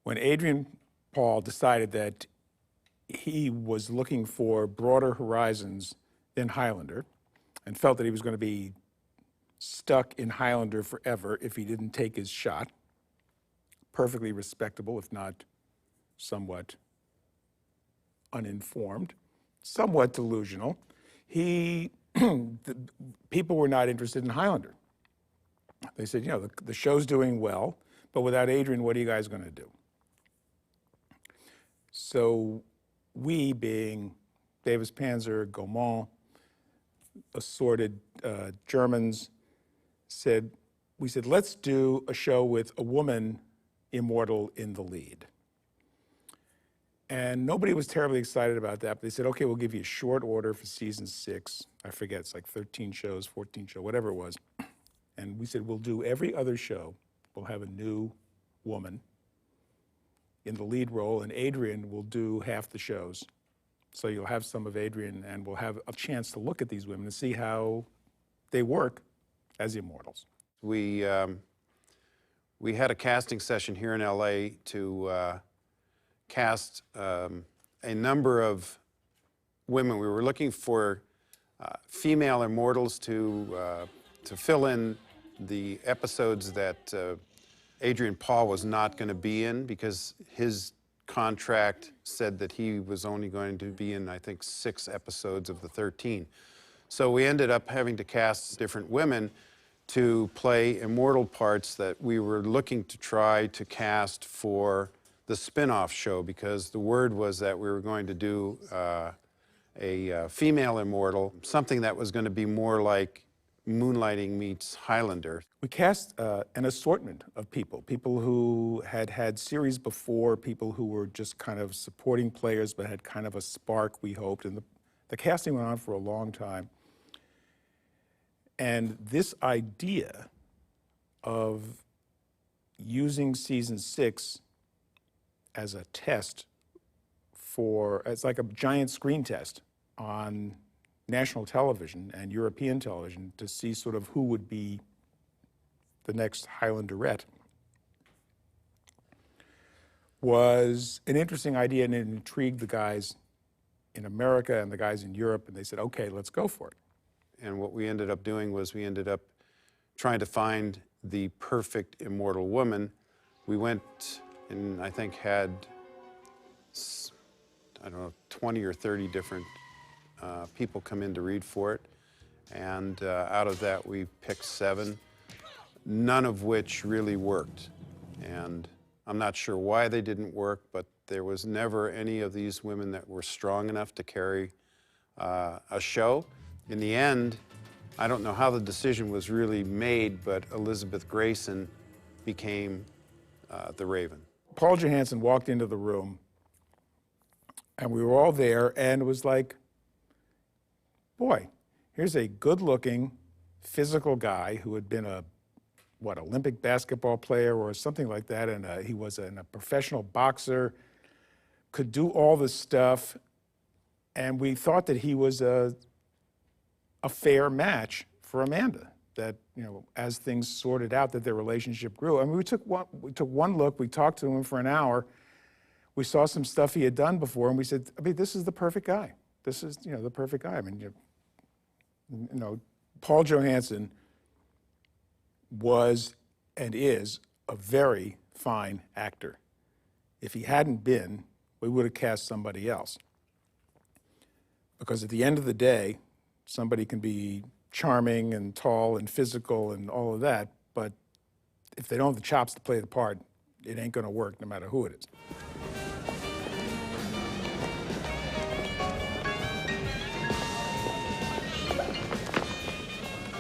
When Adrian Paul decided that he was looking for broader horizons than Highlander and felt that he was going to be stuck in Highlander forever if he didn't take his shot, perfectly respectable, if not somewhat uninformed, somewhat delusional, people were not interested in Highlander. They said, you know, the show's doing well, but without Adrian, what are you guys going to do? So we, being Davis Panzer, Gaumont, assorted Germans, we said, let's do a show with a woman immortal in the lead. And nobody was terribly excited about that, but they said, okay, we'll give you a short order for season 6. I forget, it's like 13 shows, 14 shows, whatever it was. And we said, we'll do every other show. We'll have a new woman in the lead role, and Adrian will do half the shows. So you'll have some of Adrian, and we'll have a chance to look at these women and see how they work as immortals. We had a casting session here in LA to cast a number of women. We were looking for female immortals to fill in the episodes that Adrian Paul was not going to be in, because his contract said that he was only going to be in, I think, 6 episodes of the 13. So we ended up having to cast different women to play immortal parts that we were looking to try to cast for the spin-off show, because the word was that we were going to do a female immortal, something that was going to be more like Moonlighting meets Highlander. We cast an assortment of people who had had series before, people who were just kind of supporting players but had kind of a spark, we hoped. And the casting went on for a long time. And this idea of using season 6 as a test it's like a giant screen test on national television and European television to see sort of who would be the next Highlanderette was an interesting idea, and it intrigued the guys in America and the guys in Europe, and they said, okay, let's go for it. And what we ended up doing was we ended up trying to find the perfect immortal woman. We went and I think had, I don't know, 20 or 30 different people come in to read for it. And out of that, we picked 7, none of which really worked. And I'm not sure why they didn't work, but there was never any of these women that were strong enough to carry a show. In the end, I don't know how the decision was really made, but Elizabeth Grayson became the Raven. Paul Johansson walked into the room, and we were all there, and it was like, boy, here's a good-looking, physical guy who had been a, Olympic basketball player or something like that, and he was a professional boxer, could do all this stuff, and we thought that he was a fair match for Amanda, that, you know, as things sorted out, that their relationship grew. I mean, we took one look, we talked to him for an hour, we saw some stuff he had done before, and we said, I mean, this is the perfect guy. This is, you know, the perfect guy. I mean, you know, Paul Johansson was and is a very fine actor. If he hadn't been, we would have cast somebody else. Because at the end of the day, somebody can be charming and tall and physical and all of that, but if they don't have the chops to play the part, it ain't gonna work no matter who it is.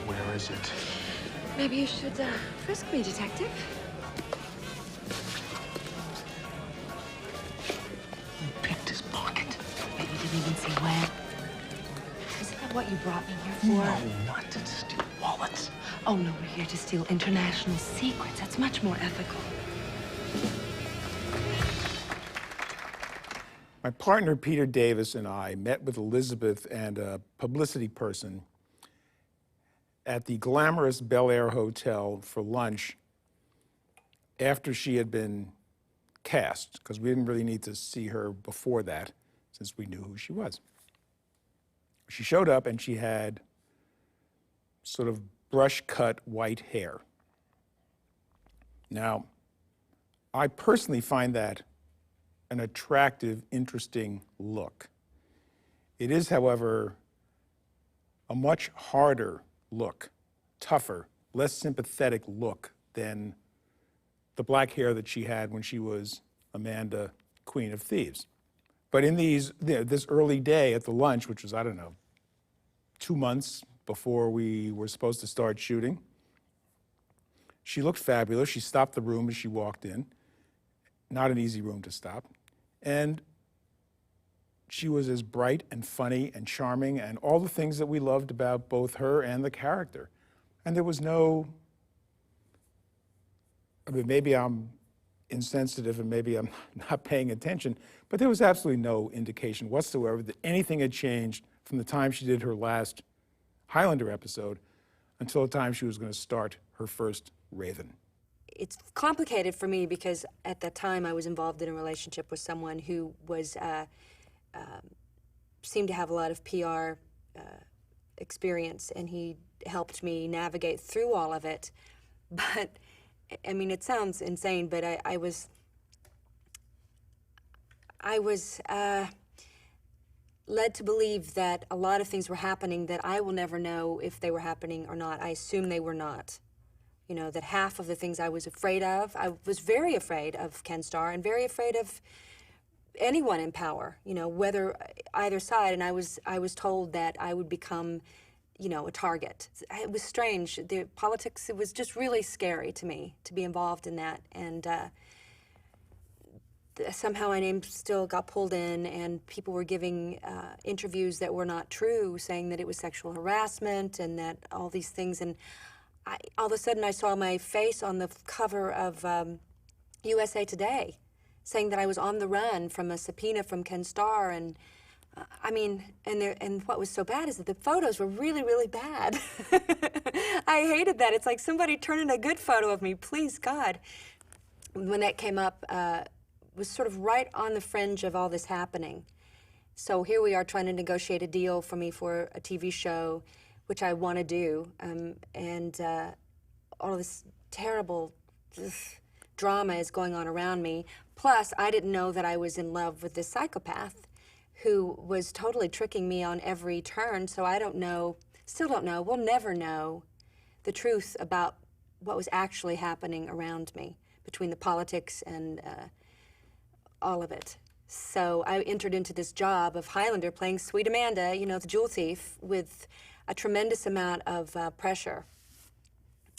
Where is it? Maybe you should frisk me, detective. You picked his pocket. But you didn't even say when. Isn't that what you brought me here for? No, not to steal wallets. Oh, no, we're here to steal international secrets. That's much more ethical. My partner, Peter Davis, and I met with Elizabeth and a publicity person at the glamorous Bel Air Hotel for lunch after she had been cast, because we didn't really need to see her before that, since we knew who she was. She showed up and she had sort of brush-cut white hair. Now, I personally find that an attractive, interesting look. It is, however, a much harder look, tougher, less sympathetic look than the black hair that she had when she was Amanda, Queen of Thieves. But in this early day at the lunch, which was, I don't know, 2 months before we were supposed to start shooting, she looked fabulous. She stopped the room as she walked in. Not an easy room to stop. And she was as bright and funny and charming and all the things that we loved about both her and the character. And there was no, I mean, maybe I'm insensitive and maybe I'm not paying attention, but there was absolutely no indication whatsoever that anything had changed from the time she did her last Highlander episode until the time she was going to start her first Raven. It's complicated for me because at that time I was involved in a relationship with someone who was seemed to have a lot of PR experience, and he helped me navigate through all of it. But I mean, it sounds insane, but I was led to believe that a lot of things were happening that I will never know if they were happening or not. I assume they were not. You know, that half of the things I was afraid of, I was very afraid of Ken Starr and very afraid of anyone in power, you know, whether either side. And I was told that I would become, you know, a target. It was strange. The politics, it was just really scary to me to be involved in that. And somehow my name still got pulled in, and people were giving interviews that were not true, saying that it was sexual harassment and that all these things. And all of a sudden I saw my face on the cover of USA Today, saying that I was on the run from a subpoena from Ken Starr. And I mean, and what was so bad is that the photos were really, really bad. I hated that. It's like somebody turn in a good photo of me, please God. When that came up, was sort of right on the fringe of all this happening. So here we are trying to negotiate a deal for me for a TV show, which I want to do, and all this terrible drama is going on around me. Plus, I didn't know that I was in love with this psychopath who was totally tricking me on every turn, so I don't know, still don't know, we'll never know the truth about what was actually happening around me, between the politics and all of it. So I entered into this job of Highlander, playing Sweet Amanda, you know, the jewel thief, with a tremendous amount of pressure,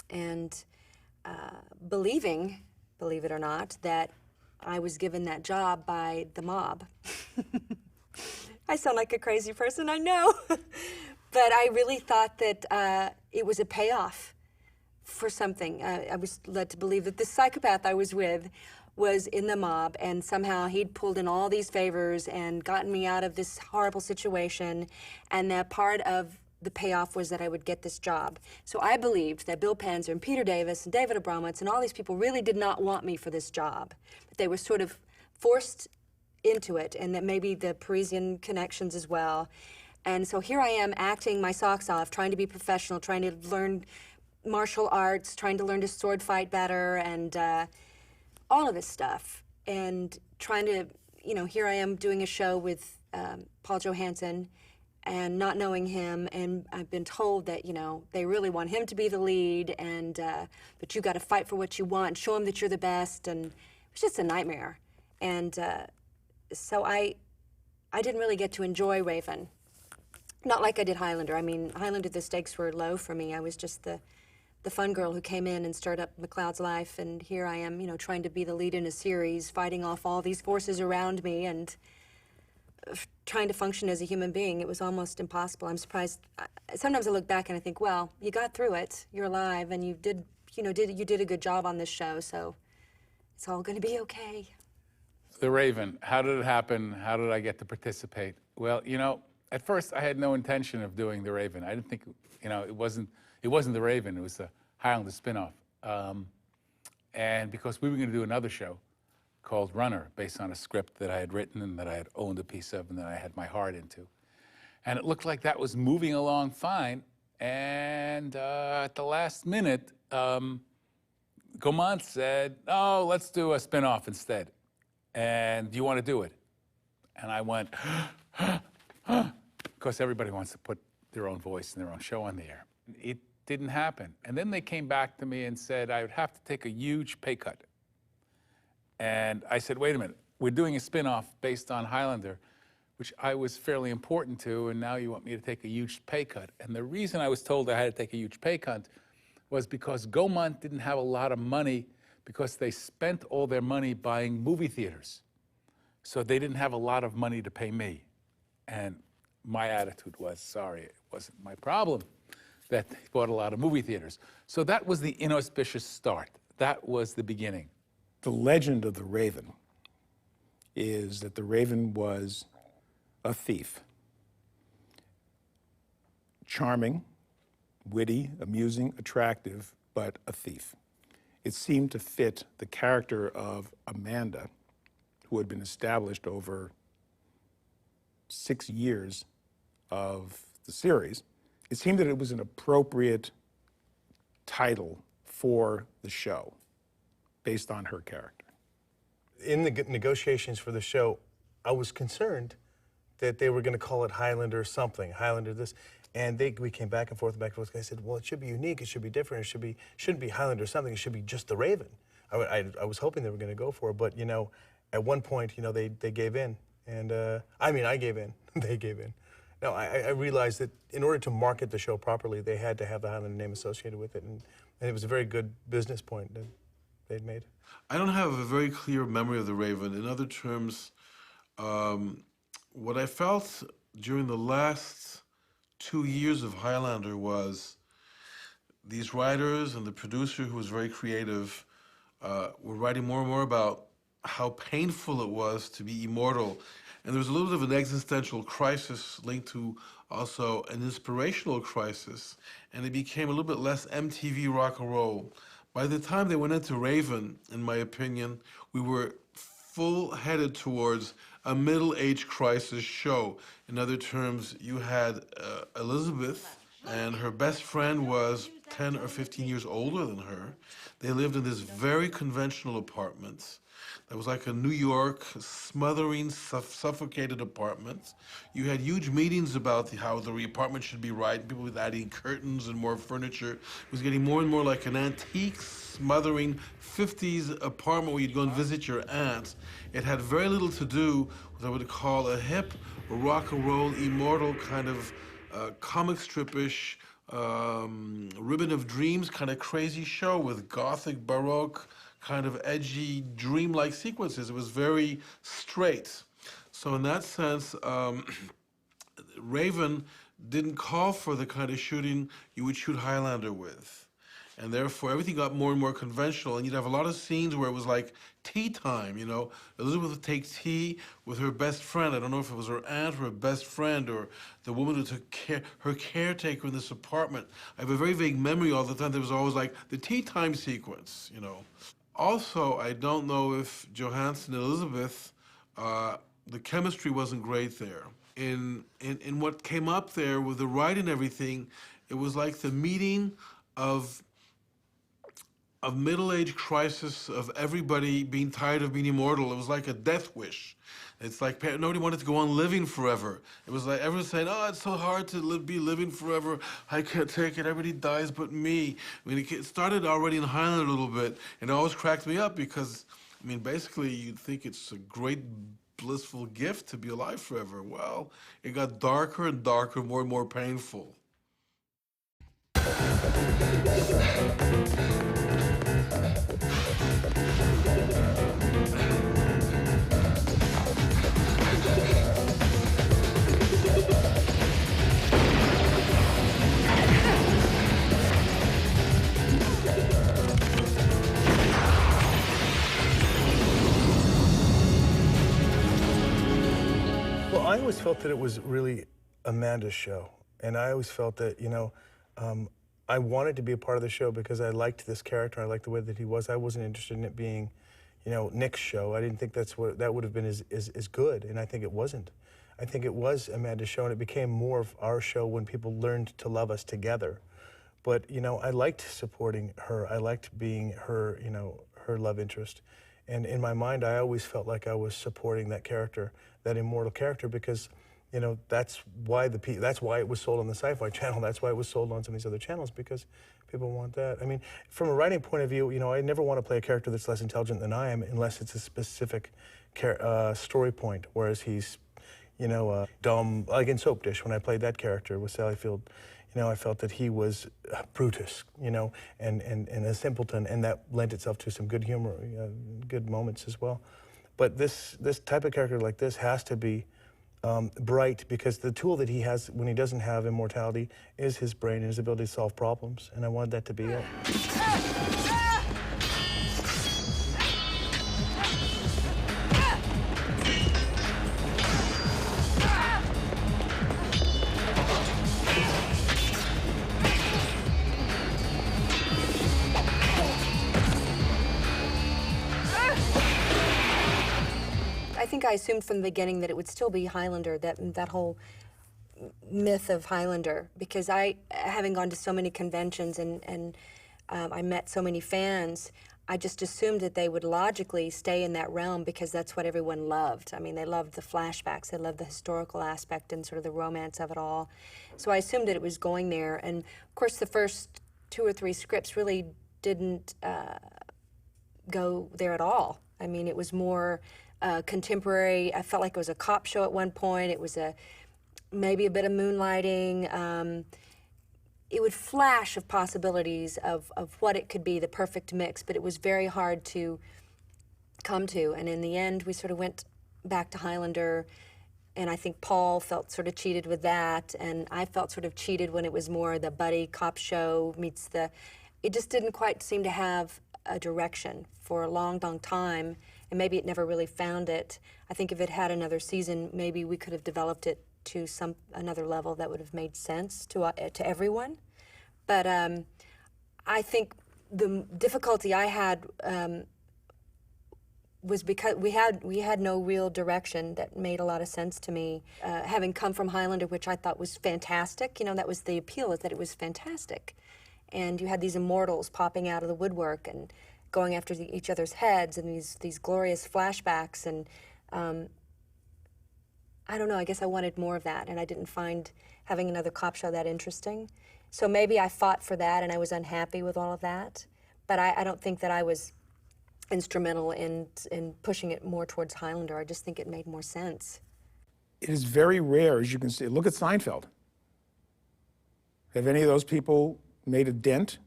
and believing, believe it or not, that I was given that job by the mob. I sound like a crazy person, I know. But I really thought that it was a payoff for something. I was led to believe that this psychopath I was with was in the mob, and somehow he'd pulled in all these favors and gotten me out of this horrible situation, and that part of the payoff was that I would get this job. So I believed that Bill Panzer and Peter Davis and David Abramowitz and all these people really did not want me for this job. But they were sort of forced into it, and that maybe the Parisian connections as well. And so here I am acting my socks off, trying to be professional, trying to learn martial arts, trying to learn to sword fight better, and all of this stuff. And trying to, you know, here I am doing a show with Paul Johansson, and not knowing him, and I've been told that, you know, they really want him to be the lead, and but you got to fight for what you want, show him that you're the best, and it was just a nightmare. And so I didn't really get to enjoy Raven, not like I did Highlander. I mean, Highlander, the stakes were low for me. I was just the fun girl who came in and stirred up McLeod's life, and here I am, you know, trying to be the lead in a series, fighting off all these forces around me, and trying to function as a human being. It was almost impossible. I'm surprised. Sometimes I look back and I think, well, you got through it. You're alive, and you did, you know, you did a good job on this show, so it's all going to be okay. The Raven, how did it happen? How did I get to participate? Well, you know, at first I had no intention of doing The Raven. I didn't think, you know, it wasn't The Raven, it was a Highlander spinoff. And because we were going to do another show, called Runner, based on a script that I had written and that I had owned a piece of and that I had my heart into. And it looked like that was moving along fine. And at the last minute, Gaumont said, "Oh, let's do a spin-off instead. And do you want to do it?" And I went, because everybody wants to put their own voice and their own show on the air. It didn't happen. And then they came back to me and said I would have to take a huge pay cut. And I said, wait a minute, we're doing a spin-off based on Highlander, which I was fairly important to, and now you want me to take a huge pay cut. And the reason I was told I had to take a huge pay cut was because Gaumont didn't have a lot of money because they spent all their money buying movie theaters. So they didn't have a lot of money to pay me. And my attitude was, sorry, it wasn't my problem that they bought a lot of movie theaters. So that was the inauspicious start. That was the beginning. The legend of the Raven is that the Raven was a thief. Charming, witty, amusing, attractive, but a thief. It seemed to fit the character of Amanda, who had been established over 6 years of the series. It seemed that it was an appropriate title for the show based on her character. In the negotiations for the show, I was concerned that they were going to call it Highlander something, Highlander this, and we came back and forth. I said, well, it should be unique, it should be different, shouldn't be Highlander something, it should be just the Raven. I was hoping they were going to go for it, but at one point, they gave in, and I gave in, they gave in. No, I realized that in order to market the show properly, they had to have the Highlander name associated with it, and it was a very good business point that they'd made. I don't have a very clear memory of the Raven. In other terms, what I felt during the last 2 years of Highlander was these writers and the producer, who was very creative, were writing more and more about how painful it was to be immortal. And there was a little bit of an existential crisis linked to also an inspirational crisis. And it became a little bit less MTV rock and roll. By the time they went into Raven, in my opinion, we were full-headed towards a middle-age crisis show. In other terms, you had Elizabeth, and her best friend was 10 or 15 years older than her. They lived in this very conventional apartment. That was like a New York smothering, suffocated apartment. You had huge meetings about how the apartment should be right, people with adding curtains and more furniture. It was getting more and more like an antique, smothering 50s apartment where you'd go and visit your aunt. It had very little to do with what I would call a hip, rock and roll, immortal kind of comic strip-ish, Ribbon of Dreams kind of crazy show with gothic, baroque, kind of edgy, dreamlike sequences. It was very straight. So in that sense, Raven didn't call for the kind of shooting you would shoot Highlander with. And therefore, everything got more and more conventional, and you'd have a lot of scenes where it was like tea time, Elizabeth would take tea with her best friend. I don't know if it was her aunt or her best friend or the woman who took care, her caretaker in this apartment. I have a very vague memory all the time. There was always like the tea time sequence, Also, I don't know if Johansson and Elizabeth, the chemistry wasn't great there. In what came up there with the writing and everything, it was like the meeting of middle-age crisis of everybody being tired of being immortal. It was like a death wish. It's like nobody wanted to go on living forever. It was like everyone saying, oh, it's so hard to be living forever. I can't take it. Everybody dies but me. I mean, it started already in Highlander a little bit, and it always cracked me up because, basically you'd think it's a great blissful gift to be alive forever. Well, it got darker and darker, more and more painful. Well, I always felt that it was really Amanda's show. And I always felt that, I wanted to be a part of the show because I liked this character. I liked the way that he was. I wasn't interested in it being, Nick's show. I didn't think that would have been as good, and I think it wasn't. I think it was Amanda's show, and it became more of our show when people learned to love us together. But I liked supporting her. I liked being her, her love interest. And in my mind, I always felt like I was supporting that character, that immortal character, because that's why it was sold on the Sci-Fi Channel. That's why it was sold on some of these other channels, because people want that. I mean, from a writing point of view, I never want to play a character that's less intelligent than I am, unless it's a specific story point. Whereas he's, dumb, like in Soap Dish, when I played that character with Sally Field. I felt that he was Brutus, and a simpleton, and that lent itself to some good humor, good moments as well. But this type of character like this has to be bright, because the tool that he has when he doesn't have immortality is his brain and his ability to solve problems, and I wanted that to be it. I think I assumed from the beginning that it would still be Highlander, that whole myth of Highlander, because having gone to so many conventions and I met so many fans, I just assumed that they would logically stay in that realm, because that's what everyone loved. I mean, they loved the flashbacks, they loved the historical aspect and sort of the romance of it all. So I assumed that it was going there, and of course the first 2 or 3 scripts really didn't go there at all. I mean, it was more contemporary. I felt like it was a cop show at one point. It was maybe a bit of moonlighting. It would flash of possibilities of what it could be, the perfect mix, but it was very hard to come to. And in the end, we sort of went back to Highlander, and I think Paul felt sort of cheated with that, and I felt sort of cheated when it was more the buddy cop show meets it just didn't quite seem to have a direction for a long, long time, and maybe it never really found it. I think if it had another season, maybe we could have developed it to another level that would have made sense to everyone. But I think the difficulty I had was because we had no real direction that made a lot of sense to me. Having come from Highlander, which I thought was fantastic, that was the appeal, is that it was fantastic. And you had these immortals popping out of the woodwork and going after each other's heads, and these glorious flashbacks, and I don't know, I guess I wanted more of that, and I didn't find having another cop show that interesting. So maybe I fought for that and I was unhappy with all of that, but I don't think that I was instrumental in pushing it more towards Highlander. I just think it made more sense. It is very rare, as you can see. Look at Seinfeld. Have any of those people made a dent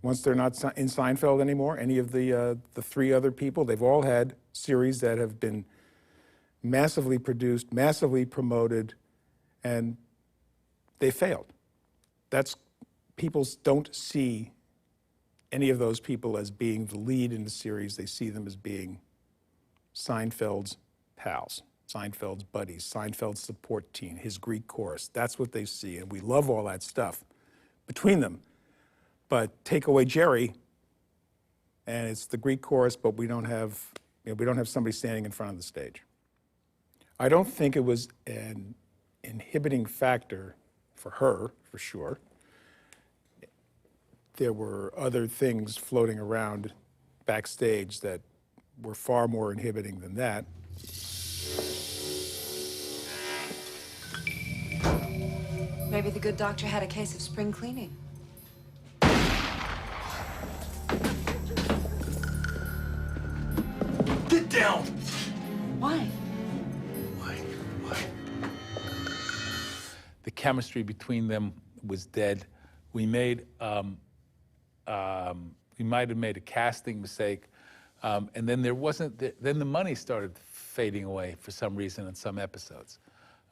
once they're not in Seinfeld anymore? Any of the 3 other people? They've all had series that have been massively produced, massively promoted, and they failed. People don't see any of those people as being the lead in the series. They see them as being Seinfeld's pals, Seinfeld's buddies, Seinfeld's support team, his Greek chorus. That's what they see, and we love all that stuff between them. But take away Jerry, and it's the Greek chorus, but we don't have somebody standing in front of the stage. I don't think it was an inhibiting factor for her, for sure. There were other things floating around backstage that were far more inhibiting than that. Maybe the good doctor had a case of spring cleaning. Get down! Why? Why? The chemistry between them was dead. We might have made a casting mistake, and then then the money started fading away for some reason in some episodes.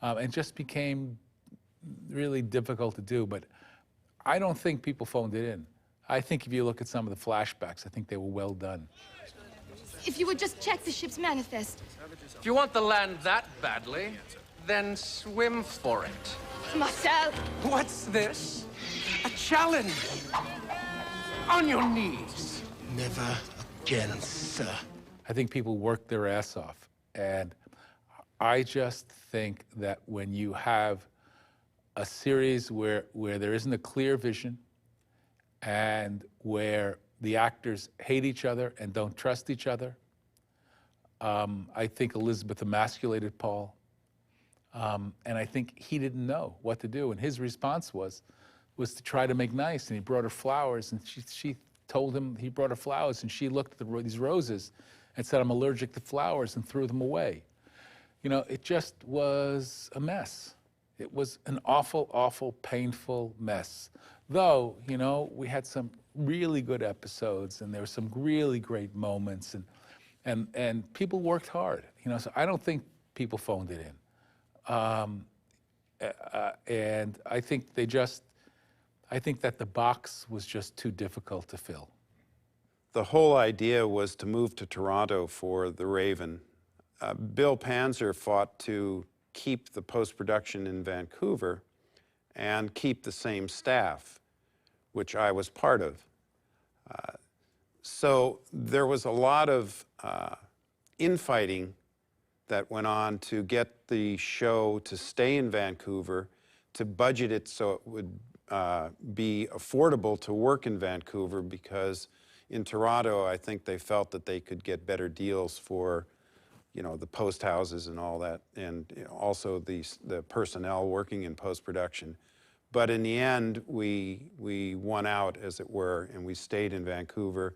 It just became really difficult to do, but I don't think people phoned it in. I think if you look at some of the flashbacks, I think they were well done. If you would just check the ship's manifest. If you want the land that badly, then swim for it. Marcel! What's this? A challenge! On your knees. Never again, sir. I think people worked their ass off. And I just think that when you have a series where there isn't a clear vision and where the actors hate each other and don't trust each other, I think Elizabeth emasculated Paul. And I think he didn't know what to do. And his response was to try to make nice. And he brought her flowers, and she told him he brought her flowers, and she looked at these roses and said, "I'm allergic to flowers," and threw them away. You know, it just was a mess. It was an awful, awful, painful mess. Though, you know, we had some really good episodes, and there were some really great moments, and people worked hard. You know, so I don't think people phoned it in. And I think I think that the box was just too difficult to fill. The whole idea was to move to Toronto for The Raven. Bill Panzer fought to keep the post-production in Vancouver and keep the same staff, which I was part of. So there was a lot of infighting that went on to get the show to stay in Vancouver, to budget it so it would be affordable to work in Vancouver, because in Toronto, I think they felt that they could get better deals for, you know, the post houses and all that, and also the personnel working in post-production. But in the end, we won out, as it were, and we stayed in Vancouver.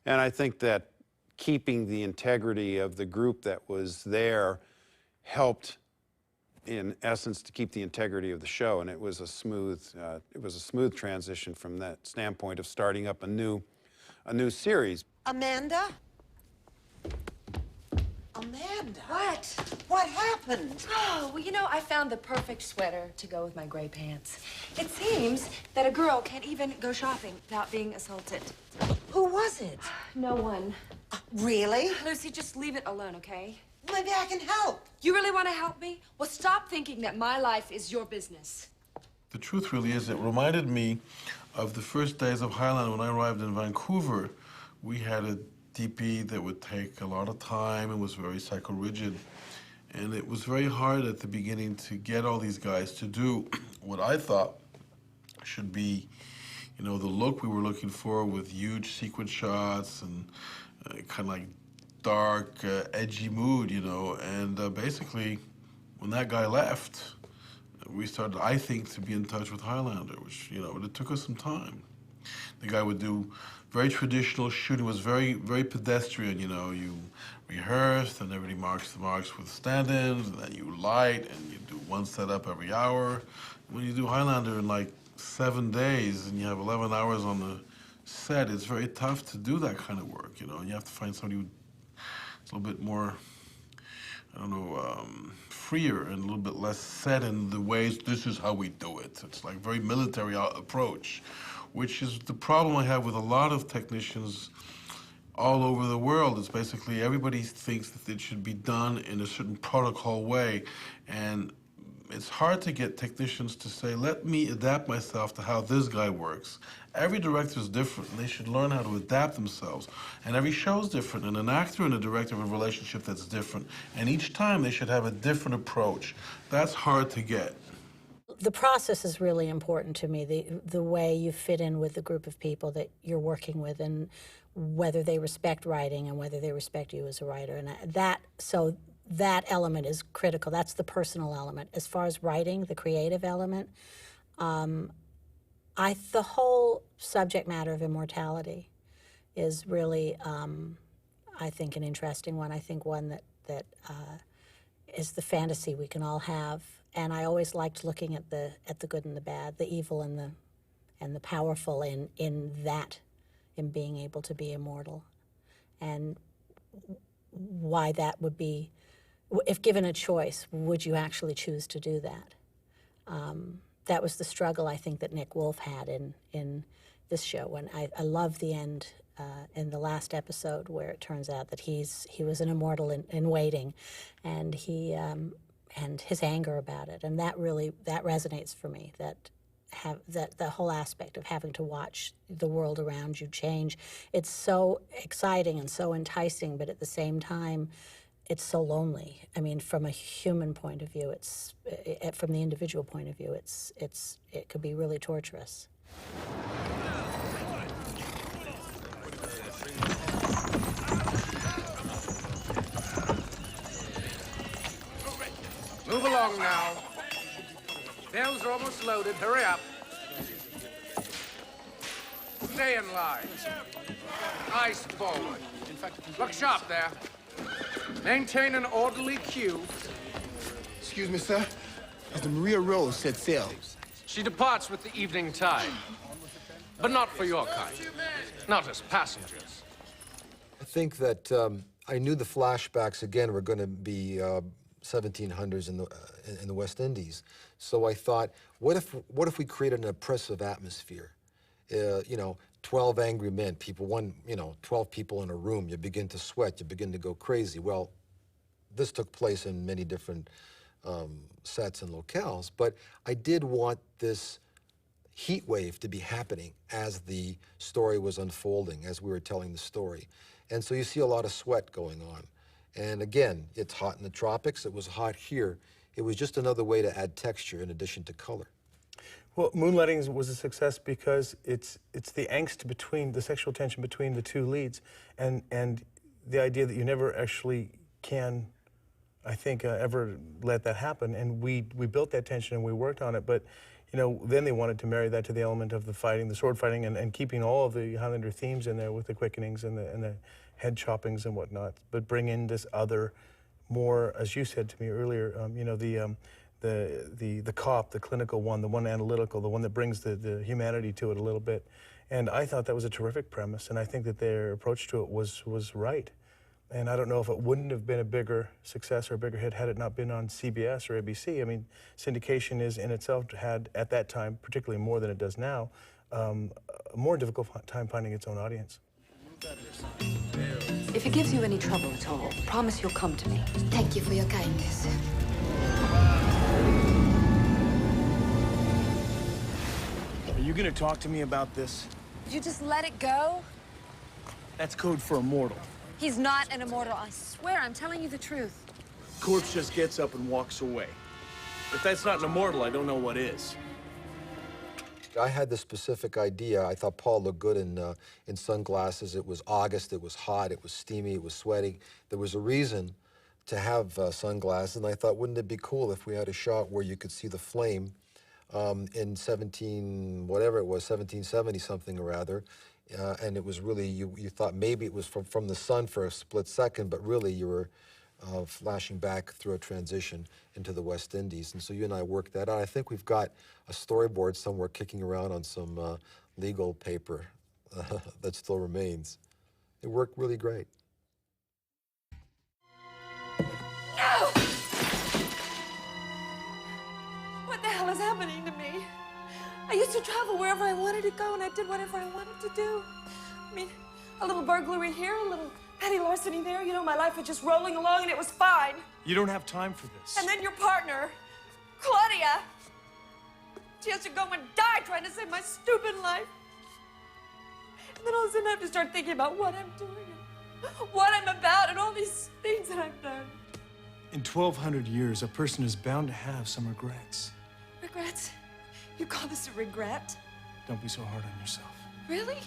And I think that keeping the integrity of the group that was there helped, in essence, to keep the integrity of the show. And it was a smooth transition from that standpoint of starting up a new series. Amanda? Amanda? What? What happened? Oh, well, you know, I found the perfect sweater to go with my gray pants. It seems that a girl can't even go shopping without being assaulted. Who was it? No one. Really? Lucy, just leave it alone, okay? Maybe I can help. You really want to help me? Well, stop thinking that my life is your business. The truth really is, it reminded me of the first days of Highlander when I arrived in Vancouver. We had a DP that would take a lot of time and was very psycho-rigid. And it was very hard at the beginning to get all these guys to do what I thought should be, you know, the look we were looking for, with huge sequence shots and kind of like dark, edgy mood, you know. And basically, when that guy left, we started, I think, to be in touch with Highlander, which, you know, it took us some time. The guy would do very traditional shooting, was very, very pedestrian, you know. You rehearsed, and everybody marks the marks with stand-ins, and then you light, and you do one setup every hour. When you do Highlander in like 7 days, and you have 11 hours on the set, it's very tough to do that kind of work, you know. And you have to find somebody who's a little bit more, I don't know, freer and a little bit less set in the ways, this is how we do it. It's like very military approach, which is the problem I have with a lot of technicians all over the world. It's basically everybody thinks that it should be done in a certain protocol way. And it's hard to get technicians to say, let me adapt myself to how this guy works. Every director is different, and they should learn how to adapt themselves. And every show is different, and an actor and a director have a relationship that's different. And each time they should have a different approach. That's hard to get. The process is really important to me, the way you fit in with the group of people that you're working with, and whether they respect writing and whether they respect you as a writer. And that element is critical. That's the personal element. As far as writing, the creative element, the whole subject matter of immortality is really, I think, an interesting one. I think one that is the fantasy we can all have. And I always liked looking at the good and the bad, the evil and the powerful in being able to be immortal, and why that would be. If given a choice, would you actually choose to do that? That was the struggle, I think, that Nick Wolf had in this show. When I love the end in the last episode, where it turns out that he was an immortal in waiting, and and his anger about it, and that resonates for me. That the whole aspect of having to watch the world around you change. It's so exciting and so enticing, but at the same time, it's so lonely. I mean, from a human point of view, from the individual point of view, it could be really torturous. Move along now. Bells are almost loaded. Hurry up. Stay in line. Eyes forward. Look sharp there. Maintain an orderly queue. Excuse me, sir. Has the Maria Rose set sail? She departs with the evening tide. But not for your kind. Not as passengers. I think that I knew the flashbacks again were going to be 1700s in the West Indies. So I thought, what if we created an oppressive atmosphere? 12 angry men, 12 people in a room. You begin to sweat. You begin to go crazy. Well, this took place in many different sets and locales, but I did want this heat wave to be happening as the story was unfolding, as we were telling the story. And so you see a lot of sweat going on. And again, it's hot in the tropics. It was hot here. It was just another way to add texture in addition to color. Well, Moonlighting was a success because it's the angst between, the sexual tension between the two leads, and the idea that you never actually can, I think, ever let that happen. And we built that tension and we worked on it, but then they wanted to marry that to the element of the fighting, the sword fighting, and keeping all of the Highlander themes in there with the quickenings and the head choppings and whatnot, but bring in this other, more, as you said to me earlier, the cop, the clinical one, the one analytical, the one that brings the humanity to it a little bit. And I thought that was a terrific premise, and I think that their approach to it was right. And I don't know if it wouldn't have been a bigger success or a bigger hit had it not been on CBS or ABC. I mean, syndication is in itself had, at that time, particularly more than it does now, a more difficult time finding its own audience. If it gives you any trouble at all, promise you'll come to me. Thank you for your kindness. Are you gonna talk to me about this? Would you just let it go? That's code for immortal. He's not an immortal. I swear, I'm telling you the truth. Corpse just gets up and walks away. If that's not an immortal, I don't know what is. I had this specific idea. I thought Paul looked good in sunglasses. It was August. It was hot. It was steamy. It was sweaty. There was a reason to have sunglasses, and I thought, wouldn't it be cool if we had a shot where you could see the flame in 1770 something or other, and it was really you thought maybe it was from the sun for a split second, but really you were flashing back through a transition into the West Indies. And so you and I worked that out. I think we've got a storyboard somewhere kicking around on some legal paper that still remains. It worked really great. No! What the hell is happening to me? I used to travel wherever I wanted to go, and I did whatever I wanted to do. I mean, a little burglary here, a little petty larceny there. My life was just rolling along, and it was fine. You don't have time for this. And then your partner, Claudia, she has to go and die trying to save my stupid life. And then all of a sudden I have to start thinking about what I'm doing, and what I'm about, and all these things that I've done. In 1,200 years, a person is bound to have some regrets. Regrets? You call this a regret? Don't be so hard on yourself. Really?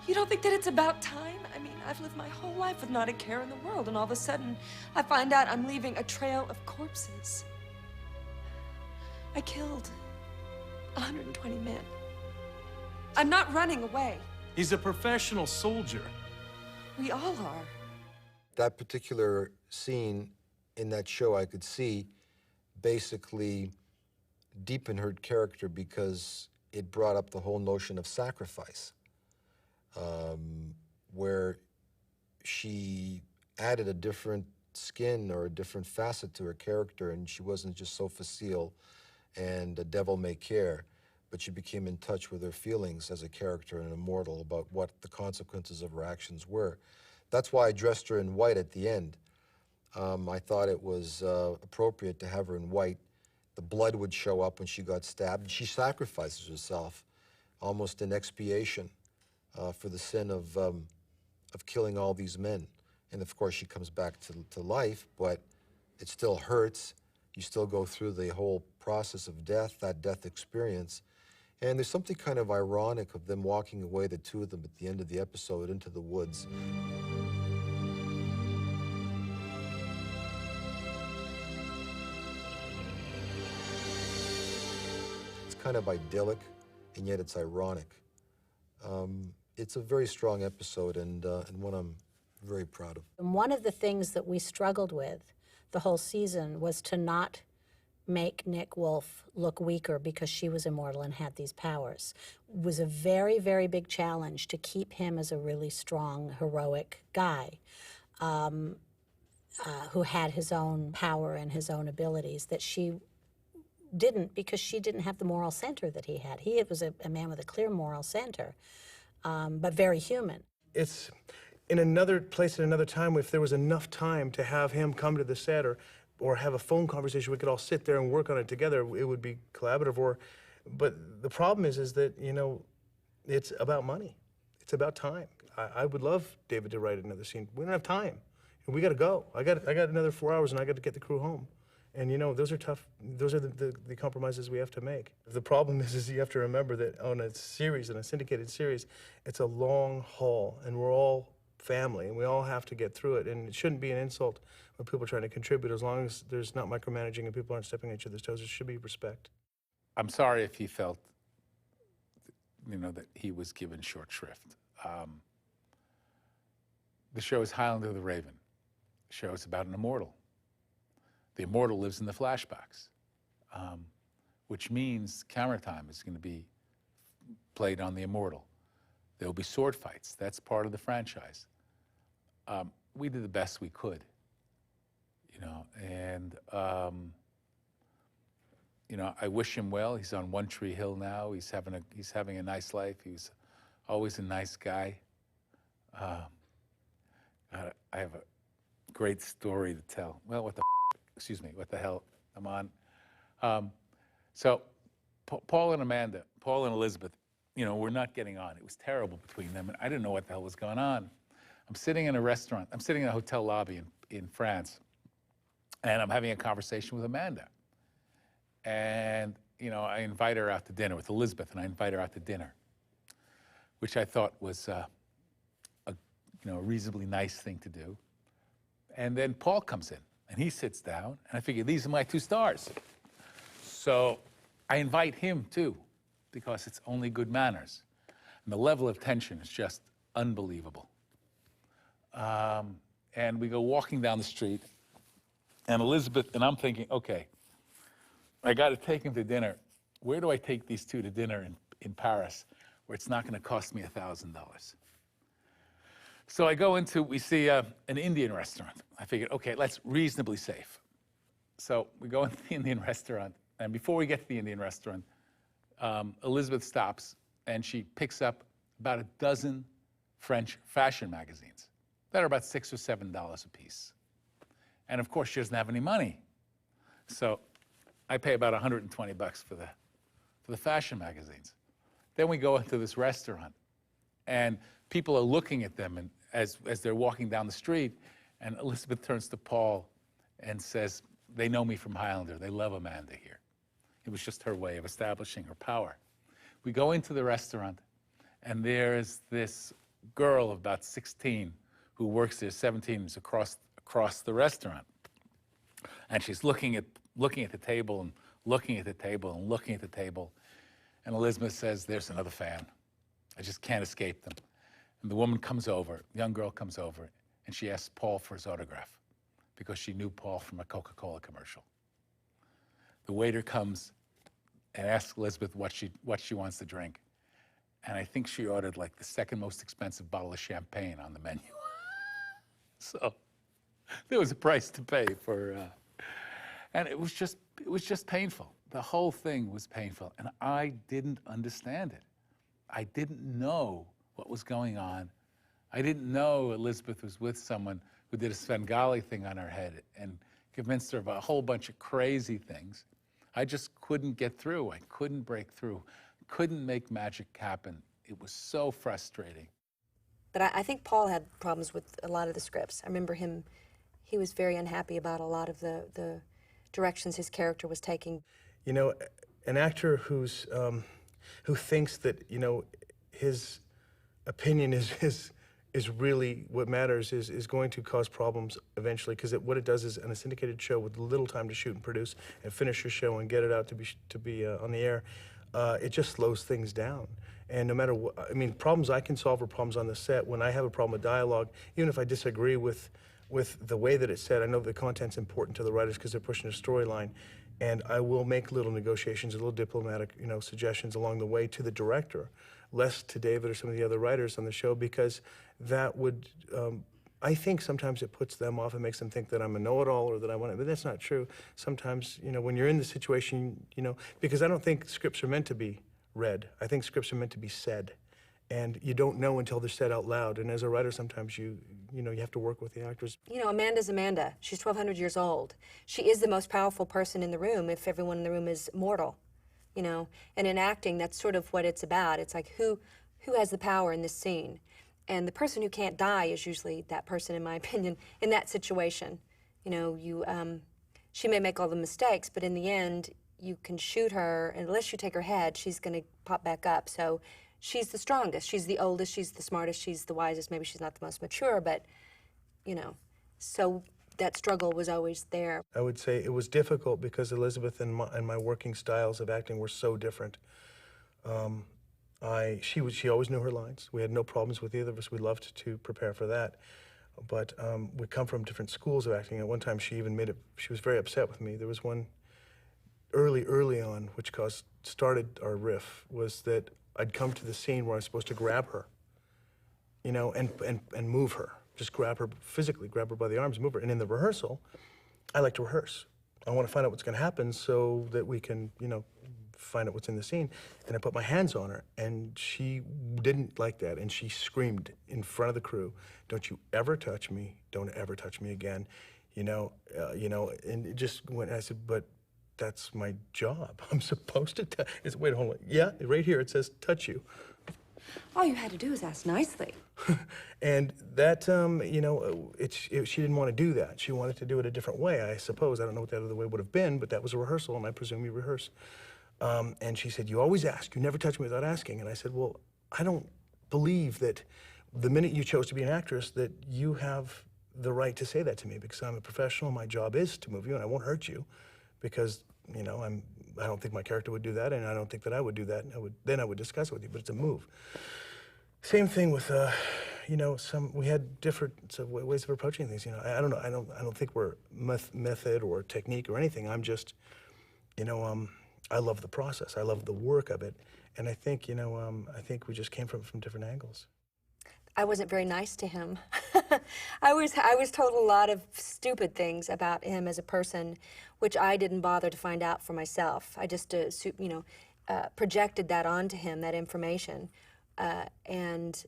You don't think that it's about time? I mean, I've lived my whole life with not a care in the world, and all of a sudden, I find out I'm leaving a trail of corpses. I killed 120 men. I'm not running away. He's a professional soldier. We all are. That particular scene in that show, I could see basically deepened her character because it brought up the whole notion of sacrifice. Where she added a different skin or a different facet to her character, and she wasn't just so facile and a devil may care, but she became in touch with her feelings as a character and an immortal about what the consequences of her actions were. That's why I dressed her in white at the end. I thought it was appropriate to have her in white. the blood would show up when she got stabbed. And she sacrifices herself almost in expiation for the sin of killing all these men. And of course, she comes back to life, but it still hurts. You still go through the whole process of death, that death experience. And there's something kind of ironic of them walking away, the two of them, at the end of the episode into the woods. It's kind of idyllic, and yet it's ironic. It's a very strong episode, and one I'm very proud of. And one of the things that we struggled with the whole season was to not make Nick Wolf look weaker because she was immortal and had these powers. It was a very, very big challenge to keep him as a really strong, heroic guy who had his own power and his own abilities that she didn't, because she didn't have the moral center that he had. He was a man with a clear moral center, but very human. It's in another place at another time, if there was enough time to have him come to the set or have a phone conversation, we could all sit there and work on it together. It would be collaborative. But the problem is that, you know, it's about money. It's about time. I would love David to write another scene. We don't have time. We got to go. I got another 4 hours, and I got to get the crew home. And you know, those are tough. Those are the compromises we have to make. The problem is you have to remember that on a series, on a syndicated series, it's a long haul, and we're all family, and we all have to get through it. And it shouldn't be an insult when people are trying to contribute, as long as there's not micromanaging and people aren't stepping on each other's toes. There should be respect. I'm sorry if he felt, you know, that he was given short shrift. The show is Highlander the Raven. The show is about an immortal. The immortal lives in the flashbacks, which means camera time is going to be played on the immortal. There will be sword fights. That's part of the franchise. We did the best we could, you know, and you know, I wish him well. He's on One Tree Hill now. He's having a nice life. He was always a nice guy. I have a great story to tell. Well, what the hell, I'm on. So Paul and Amanda, Paul and Elizabeth, you know, we're not getting on. It was terrible between them, and I didn't know what the hell was going on. I'm sitting in a restaurant. I'm sitting in a hotel lobby in France, and I'm having a conversation with Amanda. And, you know, I invite her out to dinner with Elizabeth, and I invite her out to dinner, which I thought was a reasonably nice thing to do. And then Paul comes in, and he sits down, and I figure these are my two stars. So I invite him too, because it's only good manners. And the level of tension is just unbelievable. And we go walking down the street, and Elizabeth, and I'm thinking, okay, I got to take him to dinner. Where do I take these two to dinner in Paris where it's not going to cost me $1,000? So I go into, we see an Indian restaurant. I figured, okay, that's reasonably safe. So we go into the Indian restaurant, and before we get to the Indian restaurant, Elizabeth stops, and she picks up about a dozen French fashion magazines that are about $6 or $7 a piece. And of course, she doesn't have any money. So I pay about $120 for the fashion magazines. Then we go into this restaurant, and people are looking at them and as they're walking down the street, and Elizabeth turns to Paul and says, they know me from Highlander. They love Amanda here. It was just her way of establishing her power. We go into the restaurant, and there's this girl of about 16 who works there, 17, is across the restaurant. And she's looking at the table and looking at the table and looking at the table. And Elizabeth says, there's another fan. I just can't escape them. And the woman comes over, the young girl comes over, and she asks Paul for his autograph because she knew Paul from a Coca-Cola commercial. The waiter comes and asks Elizabeth what she wants to drink. And I think she ordered like the second most expensive bottle of champagne on the menu. So there was a price to pay for, and it was just painful. The whole thing was painful, and I didn't understand it. I didn't know what was going on. I didn't know Elizabeth was with someone who did a Svengali thing on her head and convinced her of a whole bunch of crazy things. I just couldn't get through. I couldn't break through. Couldn't make magic happen. It was so frustrating. But I think Paul had problems with a lot of the scripts. I remember him, he was very unhappy about a lot of the directions his character was taking. You know, an actor who thinks that, you know, his opinion is really what matters is going to cause problems eventually, because what it does is, in a syndicated show with little time to shoot and produce and finish your show and get it out to be on the air, it just slows things down. And no matter what, I mean, problems I can solve are problems on the set. When I have a problem with dialogue, even if I disagree with the way that it's said, I know the content's important to the writers because they're pushing a storyline, and I will make little negotiations, little diplomatic, you know, suggestions along the way to the director, less to David or some of the other writers on the show, because that would, I think sometimes it puts them off and makes them think that I'm a know-it-all or that I want to, but that's not true. Sometimes, you know, when you're in the situation, you know, because I don't think scripts are meant to be read. I think scripts are meant to be said. And you don't know until they're said out loud. And as a writer, sometimes you have to work with the actors. You know, Amanda's Amanda. She's 1,200 years old. She is the most powerful person in the room if everyone in the room is mortal, you know. And in acting, that's sort of what it's about. It's like, who has the power in this scene? And the person who can't die is usually that person, in my opinion, in that situation. You know, she may make all the mistakes, but in the end, you can shoot her, and unless you take her head, she's going to pop back up. So she's the strongest, she's the oldest, she's the smartest, she's the wisest. Maybe she's not the most mature, but, you know, so that struggle was always there. I would say it was difficult because Elizabeth and my working styles of acting were so different. She always knew her lines. We had no problems with either of us. We loved to prepare for that. But we come from different schools of acting. At one time, she was very upset with me. There was one early on, which started our riff, was that I'd come to the scene where I was supposed to grab her, you know, and move her. Just grab her physically, grab her by the arms, move her. And in the rehearsal, I like to rehearse. I want to find out what's going to happen so that we can, you know, find out what's in the scene. And I put my hands on her, and she didn't like that. And she screamed in front of the crew, "Don't you ever touch me. Don't ever touch me again." You know, and it just went, I said, "But that's my job. I'm supposed to touch." Wait, hold on. Yeah, right here it says touch you. All you had to do was ask nicely. And that, you know, she didn't want to do that. She wanted to do it a different way, I suppose. I don't know what that other way would have been, but that was a rehearsal, and I presume you rehearse. And she said, "You always ask. You never touch me without asking." And I said, "Well, I don't believe that the minute you chose to be an actress that you have the right to say that to me, because I'm a professional. My job is to move you, and I won't hurt you, because, you know, I don't think my character would do that, and I don't think that I would do that. And then I would discuss it with you, but it's a move." Same thing with, you know, we had different ways of approaching things. You know, I don't know. I don't think we're method or technique or anything. I'm just, you know, I love the process. I love the work of it, and I think, you know, I think we just came from different angles. I wasn't very nice to him. I was told a lot of stupid things about him as a person, which I didn't bother to find out for myself. I just, you know, projected that onto him, that information, and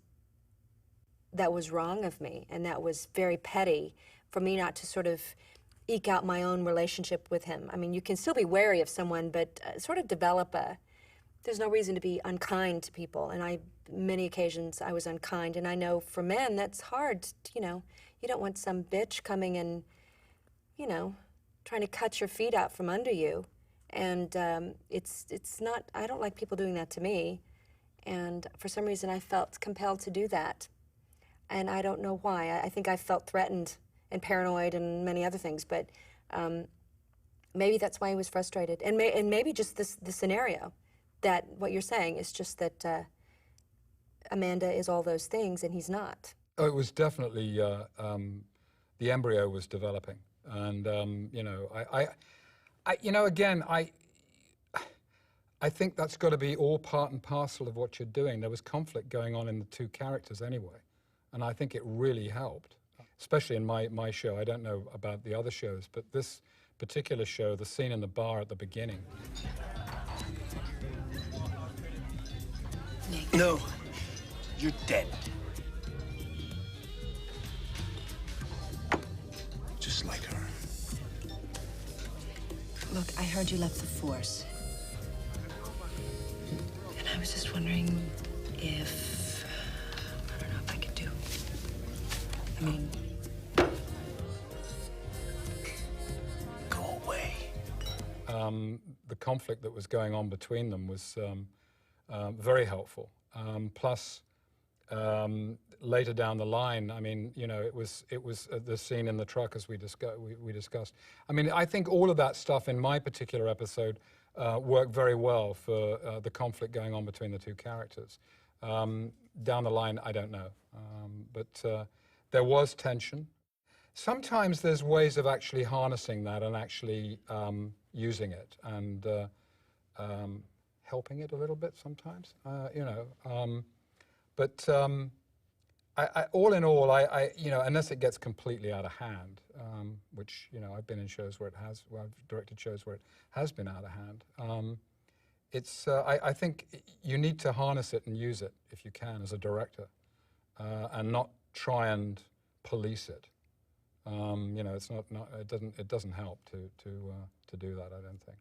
that was wrong of me, and that was very petty for me not to sort of eke out my own relationship with him. I mean, you can still be wary of someone, but sort of develop there's no reason to be unkind to people, and many occasions I was unkind, and I know for men that's hard, you know. You don't want some bitch coming and, you know, trying to cut your feet out from under you, and it's not, I don't like people doing that to me, and for some reason I felt compelled to do that, and I don't know why. I think I felt threatened and paranoid and many other things, but maybe that's why he was frustrated, and maybe just the scenario. That what you're saying is just that Amanda is all those things and he's not. Oh, it was definitely, the embryo was developing. And, you know, you know, again, I think that's got to be all part and parcel of what you're doing. There was conflict going on in the two characters anyway. And I think it really helped, especially in my show. I don't know about the other shows, but this particular show, the scene in the bar at the beginning. No, you're dead. Just like her. Look, I heard you left the force. And I was just wondering if... I don't know if I could do... I mean... Go away. The conflict that was going on between them was very helpful. Plus, later down the line, I mean, you know, it was the scene in the truck as we discussed. I mean, I think all of that stuff in my particular episode worked very well for the conflict going on between the two characters. Down the line, I don't know, but there was tension. Sometimes there's ways of actually harnessing that and actually using it and helping it a little bit sometimes, you know. But all in all, you know, unless it gets completely out of hand, which, you know, I've been in shows where it has, well, I've directed shows where it has been out of hand. I think you need to harness it and use it if you can as a director, and not try and police it. You know, it doesn't help to do that, I don't think.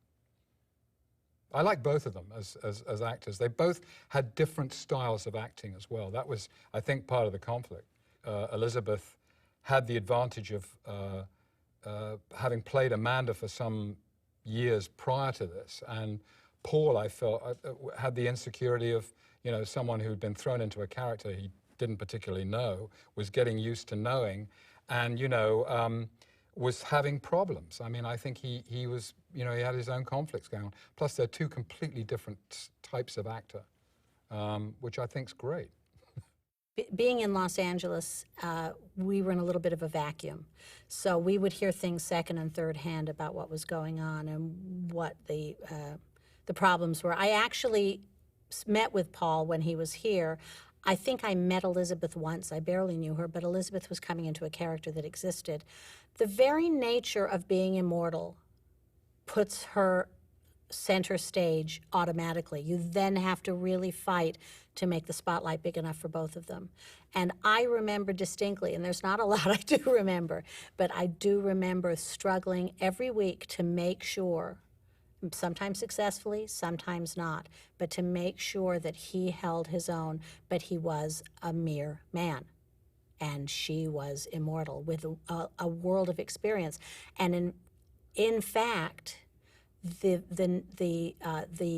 I like both of them as actors. They both had different styles of acting as well. That was, I think, part of the conflict. Elizabeth had the advantage of having played Amanda for some years prior to this, and Paul, I felt, had the insecurity of, you know, someone who'd been thrown into a character he didn't particularly know, was getting used to knowing, and, you know, was having problems. I mean, I think he was, you know, he had his own conflicts going on. Plus, they're two completely different types of actor, which I think's great. Being in Los Angeles, we were in a little bit of a vacuum. So we would hear things second and third hand about what was going on and what the problems were. I actually met with Paul when he was here. I think I met Elizabeth once. I barely knew her, but Elizabeth was coming into a character that existed. The very nature of being immortal puts her center stage automatically. You then have to really fight to make the spotlight big enough for both of them. And I remember distinctly, and there's not a lot I do remember, but I do remember struggling every week to make sure, sometimes successfully, sometimes not, but to make sure that he held his own, but he was a mere man. And she was immortal with a world of experience. And in fact, the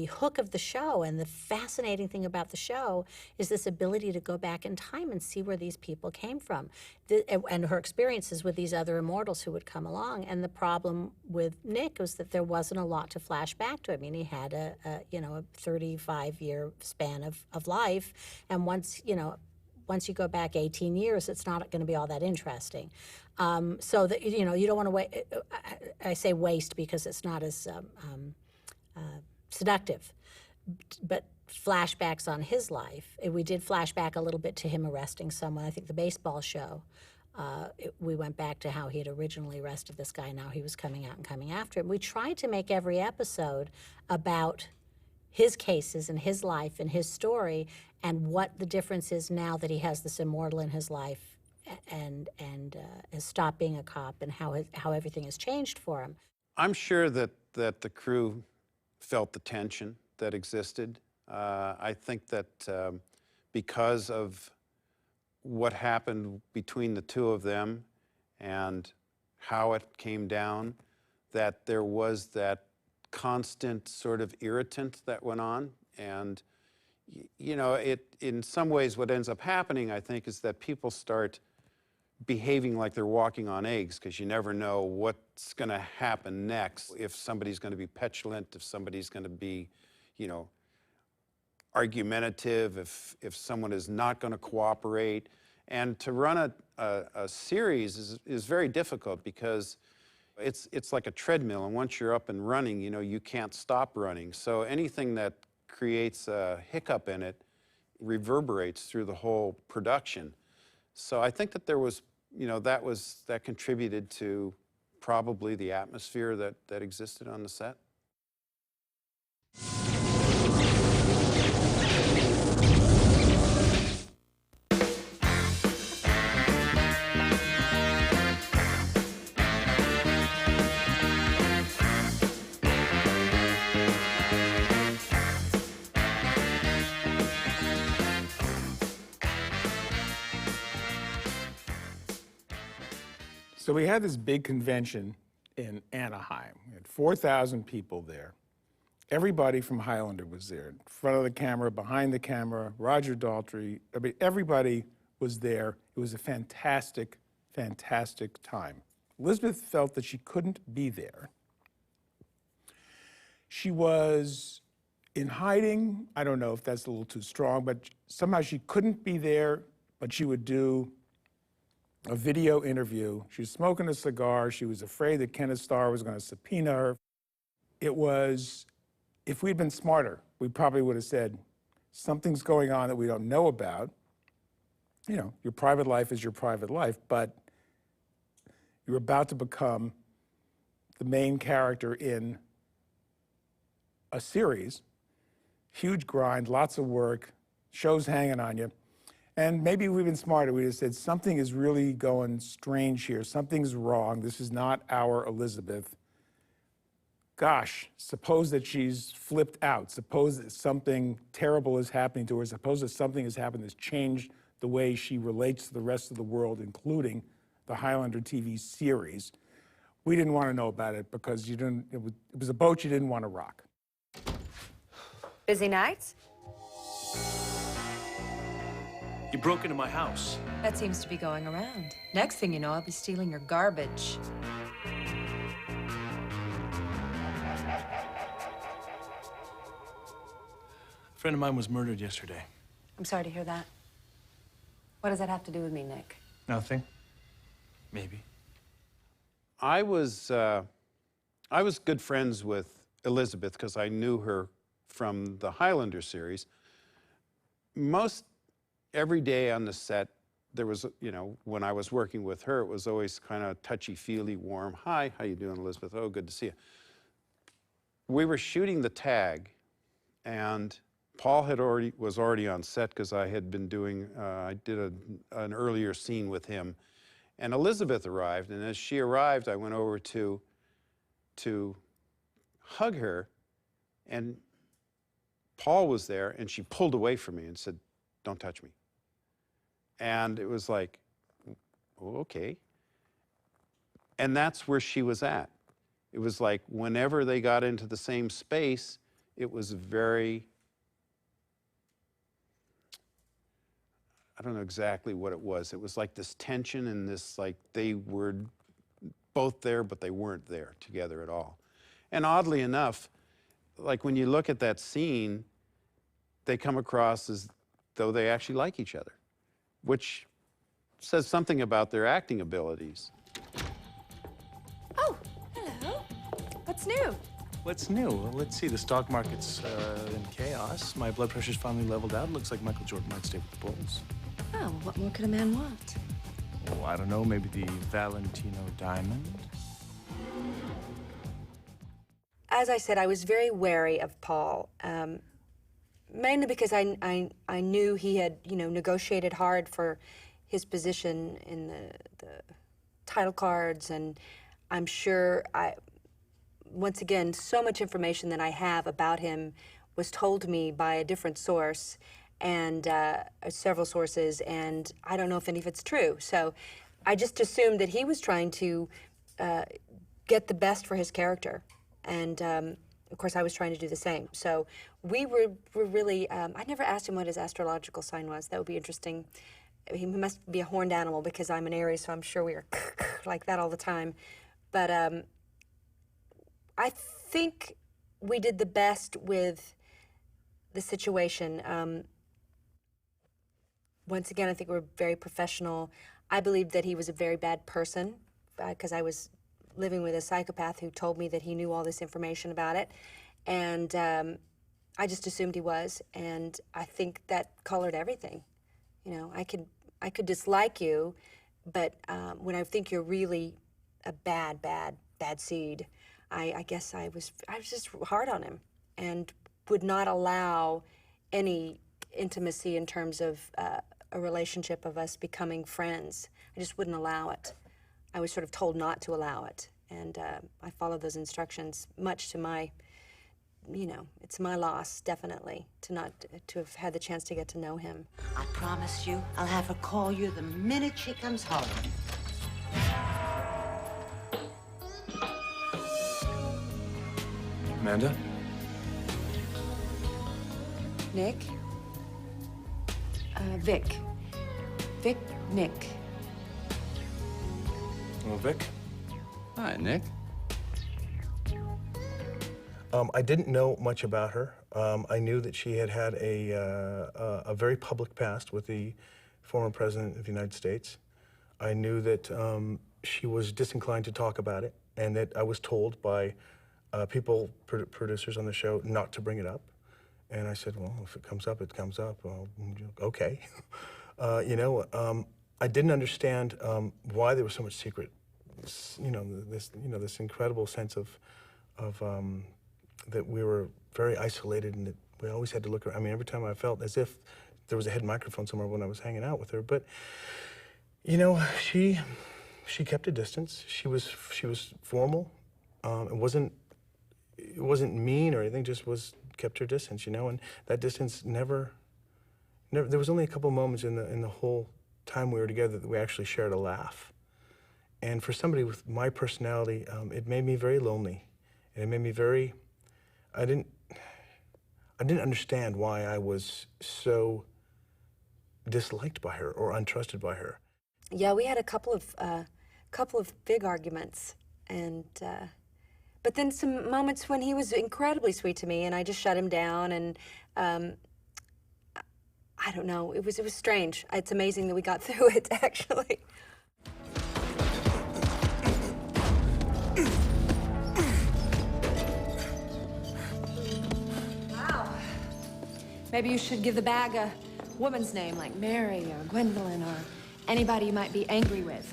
hook of the show and the fascinating thing about the show is this ability to go back in time and see where these people came from, and her experiences with these other immortals who would come along. And the problem with Nick was that there wasn't a lot to flash back to. I mean, he had a 35-year span of life, and once you go back 18 years, it's not going to be all that interesting. So that, you know, you don't want to waste. I say waste because it's not as seductive. But flashbacks on his life. We did flashback a little bit to him arresting someone. I think the baseball show. We went back to how he had originally arrested this guy. Now he was coming out and coming after him. We tried to make every episode about his cases and his life and his story, and what the difference is now that he has this immortal in his life and has stopped being a cop, and how everything has changed for him. I'm sure that the crew felt the tension that existed. I think that because of what happened between the two of them and how it came down, that there was that constant sort of irritant that went on. And, you know, in some ways what ends up happening, I think, is that people start behaving like they're walking on eggs, because you never know what's going to happen next. If somebody's going to be petulant, if somebody's going to be, you know, argumentative, if someone is not going to cooperate. And to run a series is very difficult, because it's like a treadmill, and once you're up and running, you know, you can't stop running. So anything that creates a hiccup in it reverberates through the whole production. So I think that there was, you know, that contributed to probably the atmosphere that existed on the set. So we had this big convention in Anaheim. We had 4,000 people there. Everybody from Highlander was there, in front of the camera, behind the camera, Roger Daltrey. I mean, everybody was there. It was a fantastic, fantastic time. Elizabeth felt that she couldn't be there. She was in hiding. I don't know if that's a little too strong, but somehow she couldn't be there, but she would do a video interview. She was smoking a cigar. She was afraid that Kenneth Starr was going to subpoena her. It was, if we'd been smarter, we probably would have said, something's going on that we don't know about. You know, your private life is your private life, but you're about to become the main character in a series. Huge grind, lots of work, shows hanging on you. And maybe we've been smarter. We just said, something is really going strange here. Something's wrong. This is not our Elizabeth. Gosh, suppose that she's flipped out. Suppose that something terrible is happening to her. Suppose that something has happened that's changed the way she relates to the rest of the world, including the Highlander TV series. We didn't want to know about it because it was a boat you didn't want to rock. Busy nights? You broke into my house. That seems to be going around. Next thing you know, I'll be stealing your garbage. A friend of mine was murdered yesterday. I'm sorry to hear that. What does that have to do with me, Nick? Nothing. Maybe. I was good friends with Elizabeth because I knew her from the Highlander series. Most every day on the set, there was, you know, when I was working with her, it was always kind of touchy-feely, warm. Hi, how you doing, Elizabeth? Oh, good to see you. We were shooting the tag, and Paul was already on set because I had been doing, I did an earlier scene with him. And Elizabeth arrived, and as she arrived, I went over to hug her, and Paul was there, and she pulled away from me and said, "Don't touch me." And it was like, oh, okay. And that's where she was at. It was like whenever they got into the same space, it was very, I don't know exactly what it was. It was like this tension and this, like, they were both there, but they weren't there together at all. And oddly enough, like when you look at that scene, they come across as though they actually like each other, which says something about their acting abilities. Oh, hello. What's new? What's new? Well, let's see. The stock market's in chaos. My blood pressure's finally leveled out. Looks like Michael Jordan might stay with the Bulls. Oh, what more could a man want? Oh, I don't know. Maybe the Valentino diamond? As I said, I was very wary of Paul, mainly because I knew he had, you know, negotiated hard for his position in the title cards, and I'm sure once again, so much information that I have about him was told to me by a different source and several sources, and I don't know if any of it's true. So I just assumed that he was trying to get the best for his character. And of course, I was trying to do the same. So we were really, I never asked him what his astrological sign was. That would be interesting. He must be a horned animal because I'm an Aries, so I'm sure we were like that all the time. But I think we did the best with the situation. Once again, I think we're very professional. I believed that he was a very bad person because I was living with a psychopath who told me that he knew all this information about it. And I just assumed he was. And I think that colored everything. You know, I could dislike you, but when I think you're really a bad seed, I guess I was just hard on him and would not allow any intimacy in terms of a relationship of us becoming friends. I just wouldn't allow it. I was sort of told not to allow it, and I followed those instructions, much to my, you know, it's my loss, definitely, to have had the chance to get to know him. I promise you, I'll have her call you the minute she comes home. Amanda? Nick? Vic. Vic, Nick. Well, Vic. Hi, Nick. I didn't know much about her. I knew that she had had a very public past with the former president of the United States. I knew that she was disinclined to talk about it, and that I was told by producers on the show not to bring it up. And I said, well, if it comes up, it comes up. Well, okay. I didn't understand why there was so much secret. This incredible sense of that we were very isolated, and that we always had to look around. I mean, every time I felt as if there was a hidden microphone somewhere when I was hanging out with her. But she kept a distance. She was formal. It wasn't mean or anything. Just kept her distance, and that distance never. There was only a couple moments in the whole time we were together that we actually shared a laugh. And for somebody with my personality, it made me very lonely, and it made me very. I didn't understand why I was so disliked by her or untrusted by her. Yeah, we had a couple of big arguments, and but then some moments when he was incredibly sweet to me, and I just shut him down, and I don't know, it was strange. It's amazing that we got through it, actually. Wow. Maybe you should give the bag a woman's name, like Mary or Gwendolyn or anybody you might be angry with.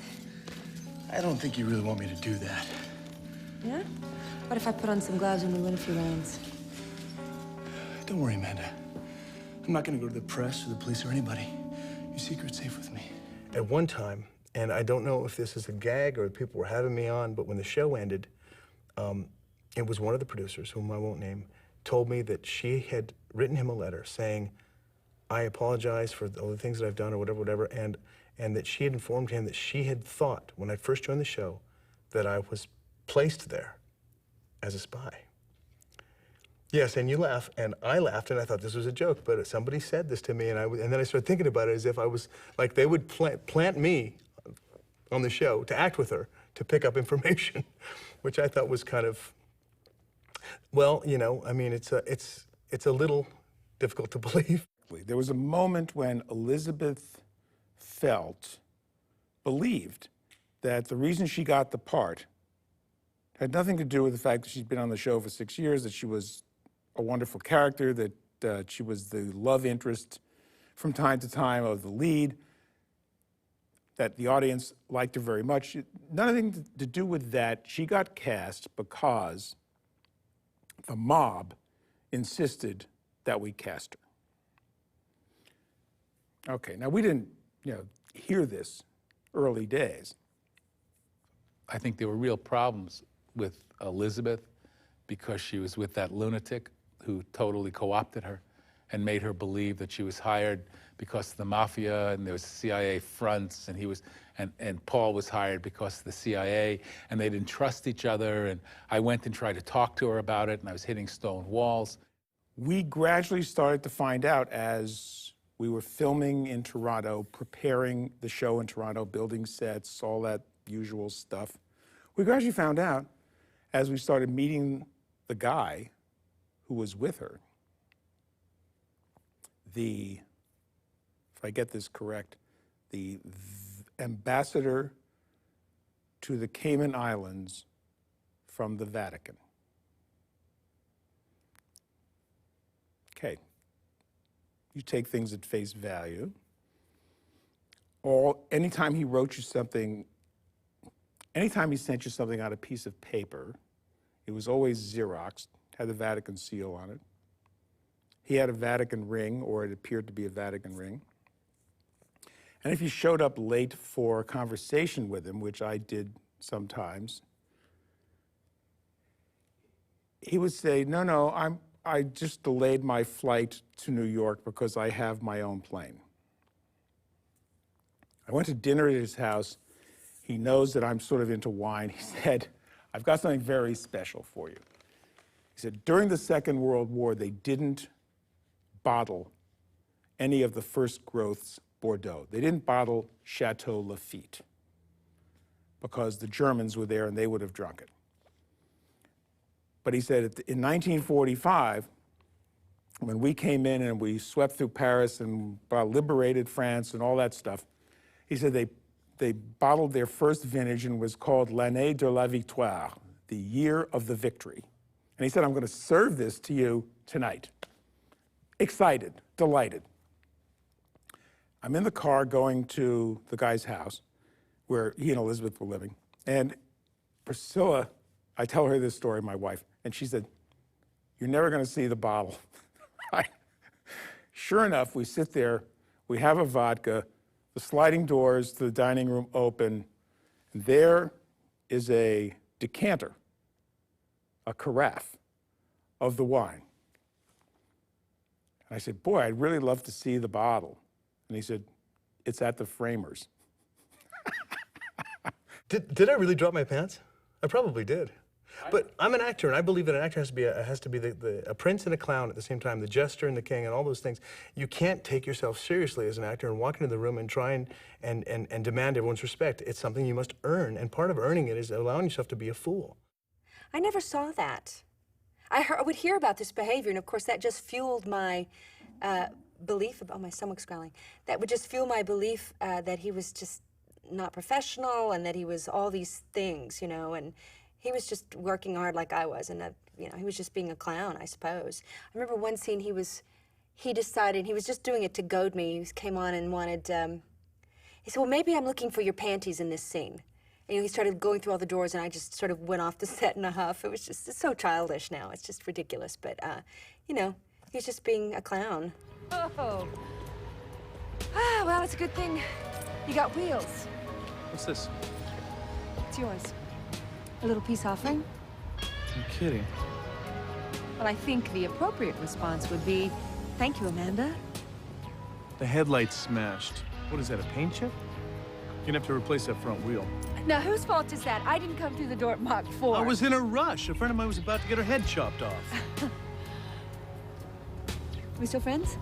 I don't think you really want me to do that. Yeah? What if I put on some gloves and we win a few rounds? Don't worry, Amanda. I'm not gonna go to the press or the police or anybody. Your secret's safe with me. At one time, and I don't know if this is a gag or people were having me on, but when the show ended, it was one of the producers, whom I won't name, told me that she had written him a letter saying, I apologize for all the things that I've done or whatever, and that she had informed him that she had thought, when I first joined the show, that I was placed there as a spy. Yes, and you laugh, and I laughed, and I thought this was a joke, but somebody said this to me, and then I started thinking about it as if I was, like, they would plant me on the show to act with her, to pick up information, which I thought was kind of, well, I mean, it's a little difficult to believe. There was a moment when Elizabeth believed that the reason she got the part had nothing to do with the fact that she'd been on the show for 6 years, that she was a wonderful character, that she was the love interest from time to time of the lead, that the audience liked her very much. Nothing to do with that. She got cast because the mob insisted that we cast her. Okay, now we didn't, hear this early days. I think there were real problems with Elizabeth because she was with that lunatic who totally co-opted her and made her believe that she was hired because of the mafia and there was CIA fronts, and Paul was hired because of the CIA, and they didn't trust each other, and I went and tried to talk to her about it, and I was hitting stone walls. We gradually started to find out as we were filming in Toronto, preparing the show in Toronto, building sets, all that usual stuff. We gradually found out as we started meeting the guy who was with her, if I get this correct, the ambassador to the Cayman Islands from the Vatican. Okay, you take things at face value. Anytime he wrote you something, anytime he sent you something on a piece of paper, it was always Xeroxed, had the Vatican seal on it. He had a Vatican ring, or it appeared to be a Vatican ring. And if you showed up late for a conversation with him, which I did sometimes, he would say, no, I just delayed my flight to New York because I have my own plane. I went to dinner at his house. He knows that I'm sort of into wine. He said, I've got something very special for you. He said, during the Second World War, they didn't bottle any of the first growth's Bordeaux. They didn't bottle Chateau Lafite because the Germans were there and they would have drunk it. But he said in 1945, when we came in and we swept through Paris and liberated France and all that stuff, he said they bottled their first vintage and was called L'année de la victoire, the year of the victory. And he said, I'm going to serve this to you tonight. Excited, delighted. I'm in the car going to the guy's house where he and Elizabeth were living. And Priscilla, I tell her this story, my wife, and she said, you're never going to see the bottle. Sure enough, we sit there, we have a vodka, the sliding doors to the dining room open, and there is a decanter, a carafe of the wine. And I said, boy, I'd really love to see the bottle. And he said, it's at the Framers. Did I really drop my pants? I probably did. But I'm an actor, and I believe that an actor has to be a prince and a clown at the same time, the jester and the king and all those things. You can't take yourself seriously as an actor and walk into the room and try and demand everyone's respect. It's something you must earn, and part of earning it is allowing yourself to be a fool. I never saw that. I would hear about this behavior, and of course that just fueled my belief, oh, my stomach's growling. That would just fuel my belief that he was just not professional and that he was all these things, you know, and he was just working hard like I was, and you know, he was just being a clown, I suppose. I remember one scene he decided, he was just doing it to goad me. He came on and wanted, he said, well, maybe I'm looking for your panties in this scene. And he started going through all the doors, and I just sort of went off the set in a huff. It was just, it's so childish now. It's just ridiculous. But, you know, he's just being a clown. Oh. Ah, well, it's a good thing you got wheels. What's this? It's yours. A little peace offering. You're kidding. Well, I think the appropriate response would be, thank you, Amanda. The headlight's smashed. What is that, a paint chip? You're gonna have to replace that front wheel. Now, whose fault is that? I didn't come through the door at Mach 4. I was in a rush. A friend of mine was about to get her head chopped off. We still friends?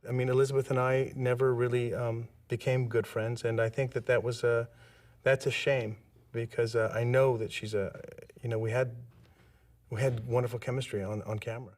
I mean, Elizabeth and I never really became good friends, and I think that that's a shame, because I know that she's you know, we had wonderful chemistry on camera.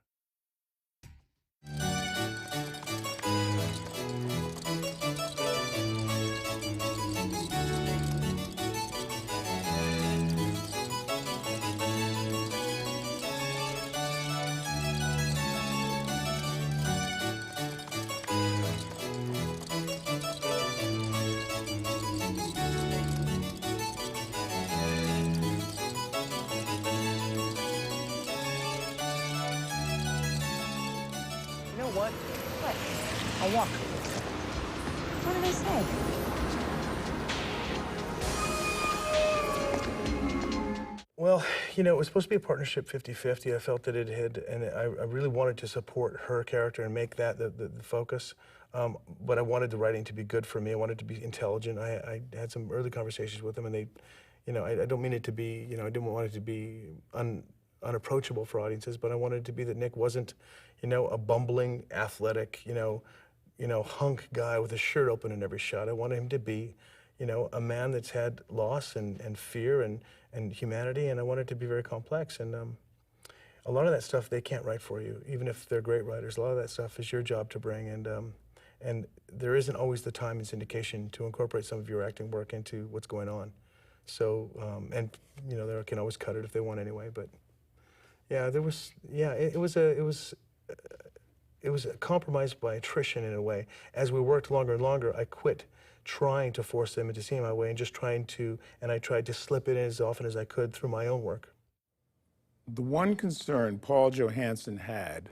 You know what? What? I'll walk. What did I say? Well, you know, it was supposed to be a partnership 50-50. I felt that it had, and I really wanted to support her character and make that the focus. But I wanted the writing to be good for me. I wanted it to be intelligent. I had some early conversations with them, and they, you know, I don't mean it to be, you know, I didn't want it to be unapproachable for audiences, but I wanted it to be that Nick wasn't, you know, a bumbling, athletic, you know, hunk guy with his shirt open in every shot. I wanted him to be, you know, a man that's had loss and fear and humanity, and I wanted it to be very complex. And a lot of that stuff they can't write for you, even if they're great writers. A lot of that stuff is your job to bring, and there isn't always the time in syndication to incorporate some of your acting work into what's going on. So, and you know, they can always cut it if they want anyway. But yeah, there was, yeah, it was a compromise by attrition in a way. As we worked longer and longer, I quit trying to force them into seeing my way and just I tried to slip it in as often as I could through my own work. The one concern Paul Johansson had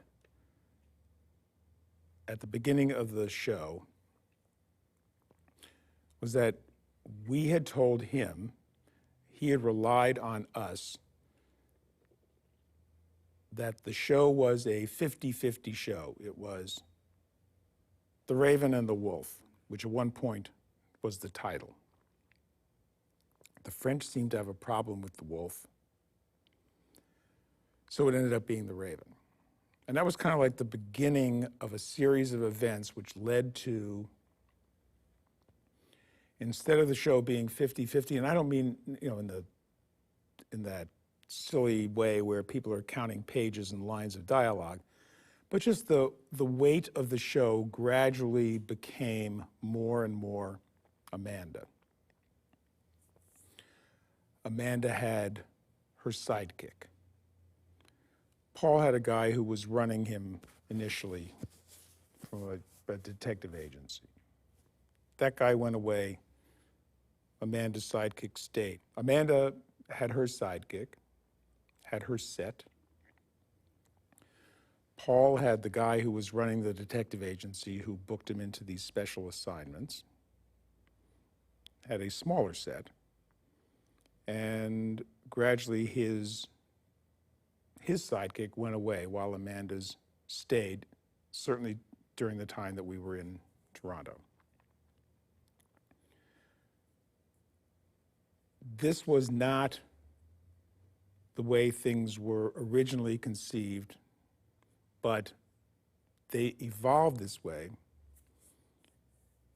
at the beginning of the show was that we had told him, he had relied on us, that the show was a 50-50 show. It was The Raven and the Wolf, which at one point was the title. The French seemed to have a problem with the wolf, So it ended up being The Raven. And that was kind of like the beginning of a series of events which led to, instead of the show being 50-50, and I don't mean, you know, in that silly way where people are counting pages and lines of dialogue, but just the weight of the show gradually became more and more Amanda. Amanda had her sidekick. Paul had a guy who was running him initially from a detective agency. That guy went away. Amanda's sidekick stayed. Amanda had her sidekick, had her set. Paul had the guy who was running the detective agency who booked him into these special assignments, had a smaller set, and gradually his sidekick went away while Amanda's stayed, certainly during the time that we were in Toronto. This was not the way things were originally conceived, but they evolved this way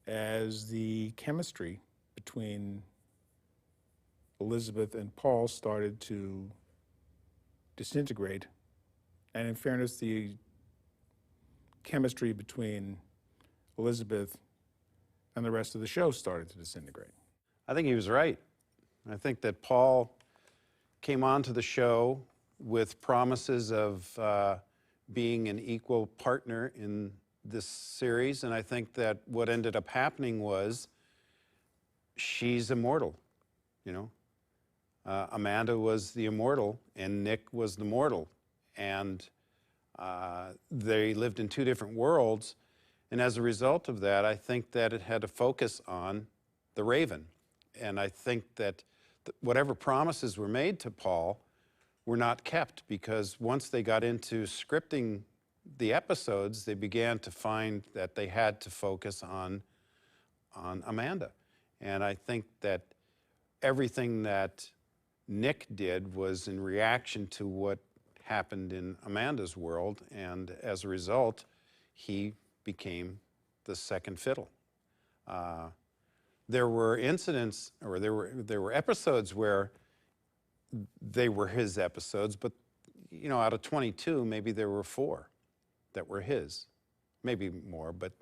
as the chemistry between Elizabeth and Paul started to disintegrate. And in fairness, the chemistry between Elizabeth and the rest of the show started to disintegrate. I think he was right. I think that Paul came onto the show with promises of being an equal partner in this series, and I think that what ended up happening was she's immortal, you know. Amanda was the immortal, and Nick was the mortal, and they lived in two different worlds, and as a result of that, I think that it had to focus on the Raven, and I think that whatever promises were made to Paul were not kept, because once they got into scripting the episodes, they began to find that they had to focus on Amanda. And I think that everything that Nick did was in reaction to what happened in Amanda's world, and as a result, he became the second fiddle. There were incidents, or there were episodes where they were his episodes, but you know, out of 22, maybe there were 4 that were his, maybe more, but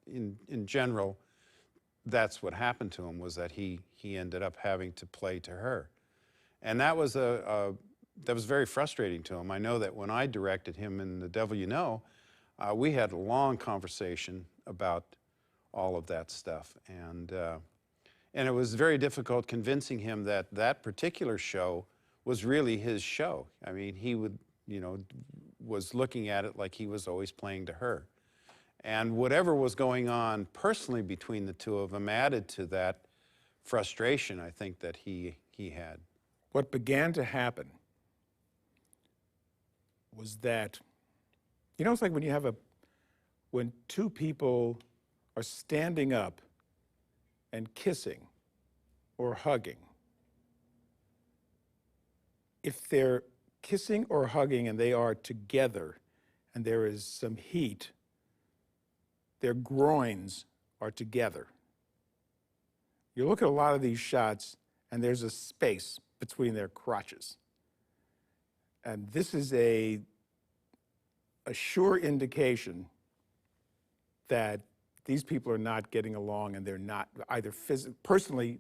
in general, that's what happened to him, was that he ended up having to play to her, and that was very frustrating to him. I know that when I directed him in The Devil You Know, we had a long conversation about all of that stuff, and it was very difficult convincing him that that particular show was really his show. I mean, he would, you know, was looking at it like he was always playing to her. And whatever was going on personally between the two of them added to that frustration, I think, that he had. What began to happen was that, you know, it's like when two people are standing up and kissing or hugging. If they're kissing or hugging and they are together and there is some heat, their groins are together. You look at a lot of these shots and there's a space between their crotches. And this is a sure indication that these people are not getting along, and they're not either personally,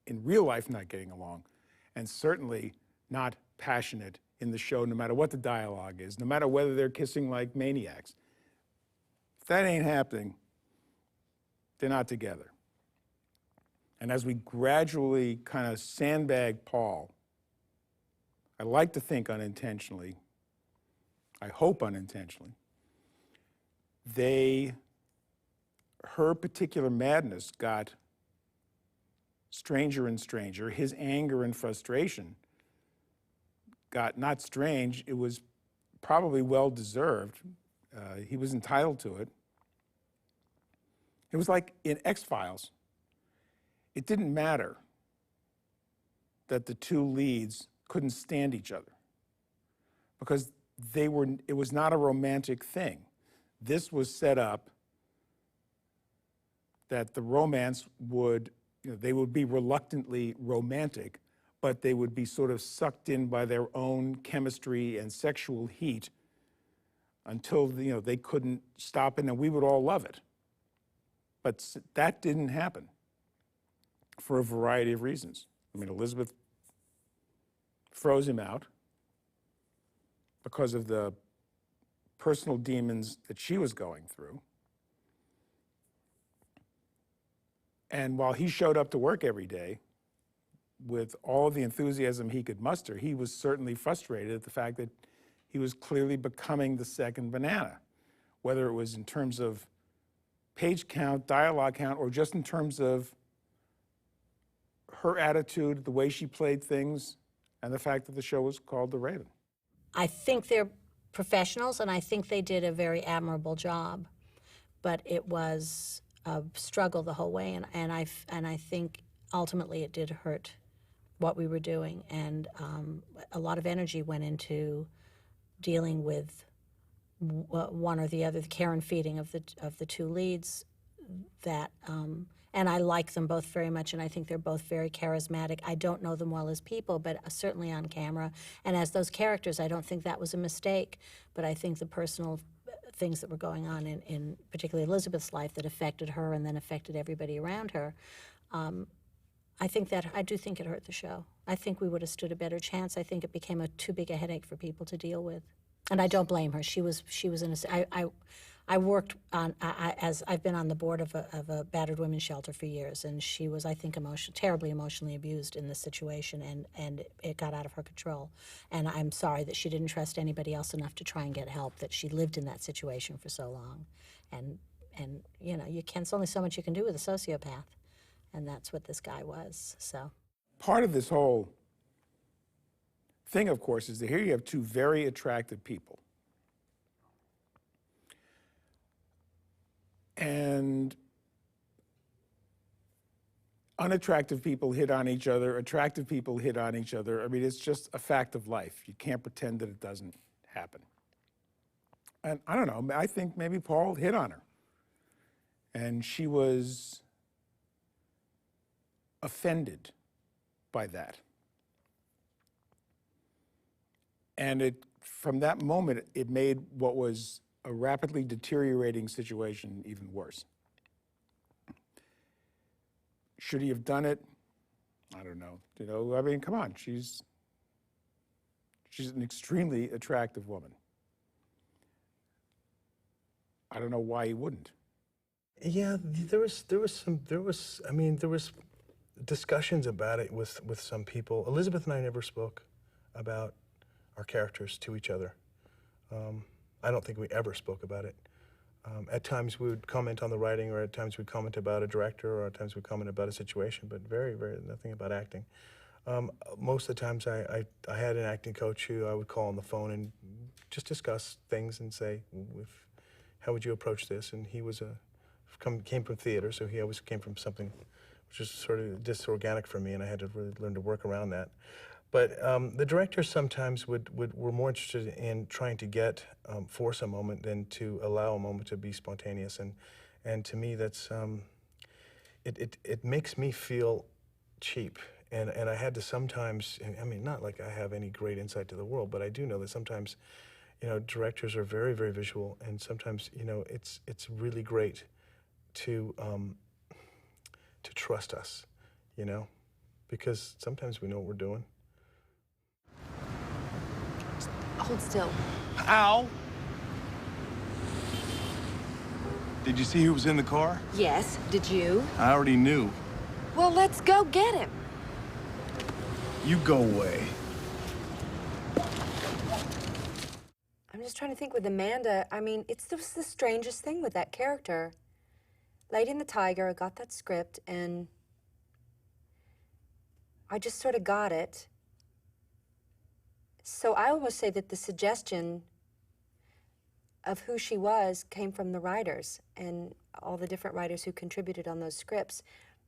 in real life, not getting along, and certainly not passionate in the show, no matter what the dialogue is, no matter whether they're kissing like maniacs. If that ain't happening, they're not together. And as we gradually kind of sandbag Paul, I like to think unintentionally, I hope unintentionally, her particular madness got stranger and stranger. His anger and frustration got not strange, it was probably well-deserved. He was entitled to it. It was like in X-Files. It didn't matter that the two leads couldn't stand each other. because it was not a romantic thing. This was set up that the romance would, they would be reluctantly romantic, but they would be sort of sucked in by their own chemistry and sexual heat until, they couldn't stop it, and we would all love it. But that didn't happen for a variety of reasons. I mean, Elizabeth froze him out because of the personal demons that she was going through. And while he showed up to work every day with all the enthusiasm he could muster, he was certainly frustrated at the fact that he was clearly becoming the second banana, whether it was in terms of page count, dialogue count, or just in terms of her attitude, the way she played things, and the fact that the show was called The Raven. I think they're professionals, and I think they did a very admirable job. But it was a struggle the whole way, and I think ultimately it did hurt what we were doing, and a lot of energy went into dealing with one or the other, the care and feeding of the two leads. That and I like them both very much, and I think they're both very charismatic. I don't know them well as people, but certainly on camera. And as those characters, I don't think that was a mistake. But I think the personal things that were going on in particularly Elizabeth's life that affected her and then affected everybody around her, I do think it hurt the show. I think we would have stood a better chance. I think it became too big a headache for people to deal with. And I don't blame her. She was in I worked on, as I've been on the board of a battered women's shelter for years, and she was, I think, terribly emotionally abused in this situation, and it got out of her control. And I'm sorry that she didn't trust anybody else enough to try and get help, that she lived in that situation for so long. And there's only so much you can do with a sociopath, and that's what this guy was, so. Part of this whole thing, of course, is that here you have two very attractive people. And unattractive people hit on each other, attractive people hit on each other. I mean, it's just a fact of life. You can't pretend that it doesn't happen. And I don't know, I think maybe Paul hit on her. And she was offended by that. And from that moment, it made what was a rapidly deteriorating situation even worse. Should he have done it? I don't know. I mean, come on, she's an extremely attractive woman. I don't know why he wouldn't. Yeah, there was discussions about it with some people. Elizabeth and I never spoke about our characters to each other. I don't think we ever spoke about it. At times we would comment on the writing, or at times we'd comment about a director, or at times we'd comment about a situation, but very, very nothing about acting. Most of the times I had an acting coach who I would call on the phone and just discuss things and say, how would you approach this? And he came from theater, so he always came from something which was sort of disorganic for me, and I had to really learn to work around that. But the directors sometimes were more interested in trying to force a moment than to allow a moment to be spontaneous. And to me, that's it makes me feel cheap. And I had to sometimes, I mean, not like I have any great insight to the world, but I do know that sometimes, directors are very, very visual, and sometimes, it's really great to trust us, because sometimes we know what we're doing. Hold still. Ow! Did you see who was in the car? Yes, did you? I already knew. Well, let's go get him. You go away. I'm just trying to think with Amanda. I mean, it's just the strangest thing with that character. Lady and the Tiger, I got that script, and I just sort of got it. So I almost say that the suggestion of who she was came from the writers and all the different writers who contributed on those scripts.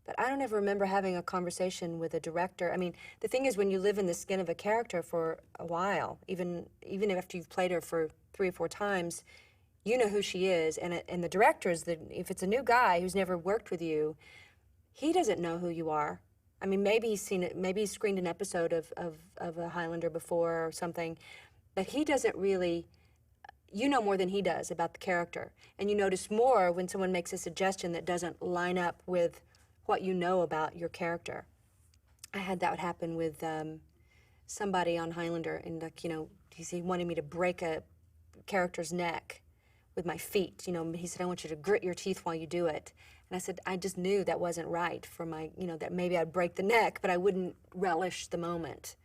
But I don't ever remember having a conversation with a director. I mean, the thing is, when you live in the skin of a character for a while, even after you've played her for 3 or 4 times, you know who she is. And the director is if it's a new guy who's never worked with you, he doesn't know who you are. I mean, maybe he's seen it. Maybe he's screened an episode of a Highlander before or something, but he doesn't really. You know more than he does about the character, and you notice more when someone makes a suggestion that doesn't line up with what you know about your character. I had that happen with somebody on Highlander, and like, you know, he wanted me to break a character's neck with my feet. You know, he said, I want you to grit your teeth while you do it. And I said, I just knew that wasn't right for my, you know, that maybe I'd break the neck, but I wouldn't relish the moment.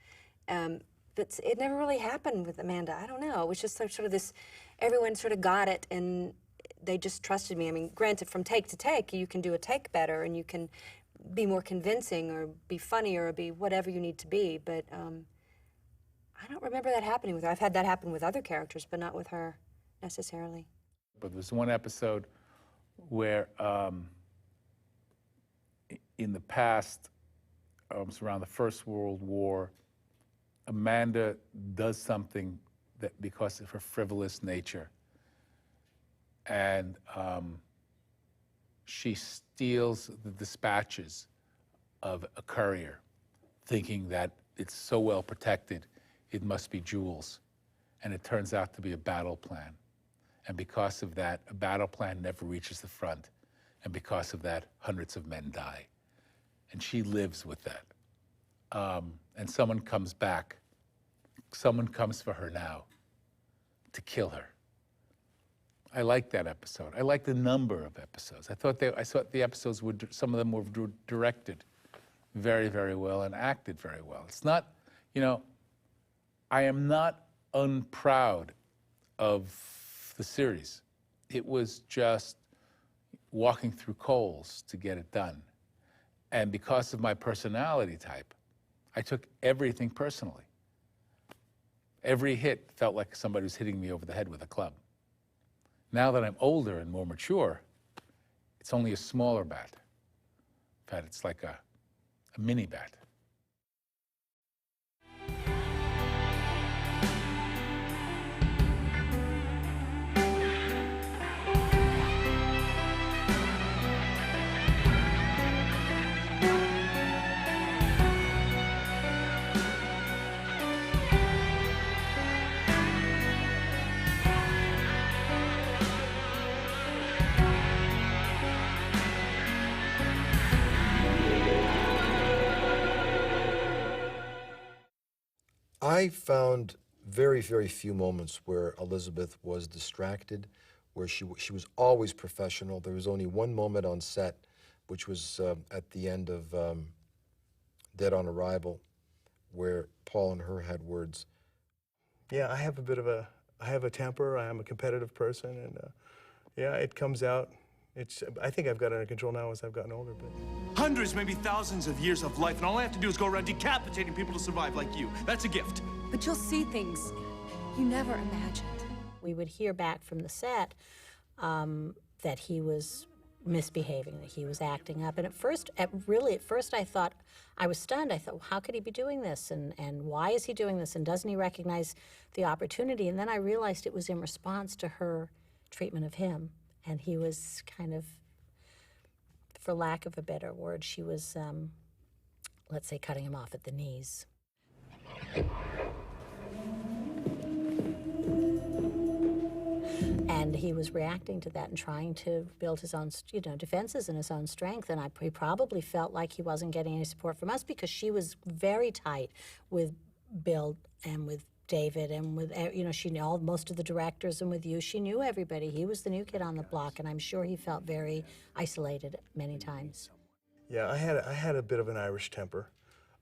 But it never really happened with Amanda. I don't know. It was just sort of this, everyone sort of got it, and they just trusted me. I mean, granted, from take to take, you can do a take better, and you can be more convincing, or be funnier, or be whatever you need to be. But I don't remember that happening with her. I've had that happen with other characters, but not with her necessarily. But there's one episode where in the past, it was around the First World War, Amanda does something that because of her frivolous nature, and she steals the dispatches of a courier, thinking that it's so well protected, it must be jewels. And it turns out to be a battle plan. And because of that, a battle plan never reaches the front. And because of that, hundreds of men die. And she lives with that. And someone comes back. Someone comes for her now to kill her. I like that episode. I like the number of episodes. I thought the episodes were, some of them were directed very, very well and acted very well. It's not, you know, I am not unproud of the series. It was just walking through coals to get it done. And because of my personality type, I took everything personally. Every hit felt like somebody was hitting me over the head with a club. Now that I'm older and more mature, it's only a smaller bat. In fact, it's like a mini bat. I found very, very few moments where Elizabeth was distracted, where she was always professional. There was only one moment on set, which was at the end of Dead on Arrival, where Paul and her had words. Yeah, I have a temper. I am a competitive person, and yeah, it comes out. I think I've got it under control now as I've gotten older. But Hundreds, maybe thousands of years of life, and all I have to do is go around decapitating people to survive like you. That's a gift. But you'll see things you never imagined. We would hear back from the set that he was misbehaving, that he was acting up. And at first I thought, I was stunned. I thought, well, how could he be doing this? And why is he doing this? And doesn't he recognize the opportunity? And then I realized it was in response to her treatment of him. And he was kind of, for lack of a better word, she was, let's say, cutting him off at the knees. And he was reacting to that and trying to build his own, you know, defenses and his own strength. And he probably felt like he wasn't getting any support from us because she was very tight with Bill and with David and with, you know, she knew most of the directors, and with you, she knew everybody. He was the new kid on the block, and I'm sure he felt very isolated many times. yeah, I had a bit of an Irish temper.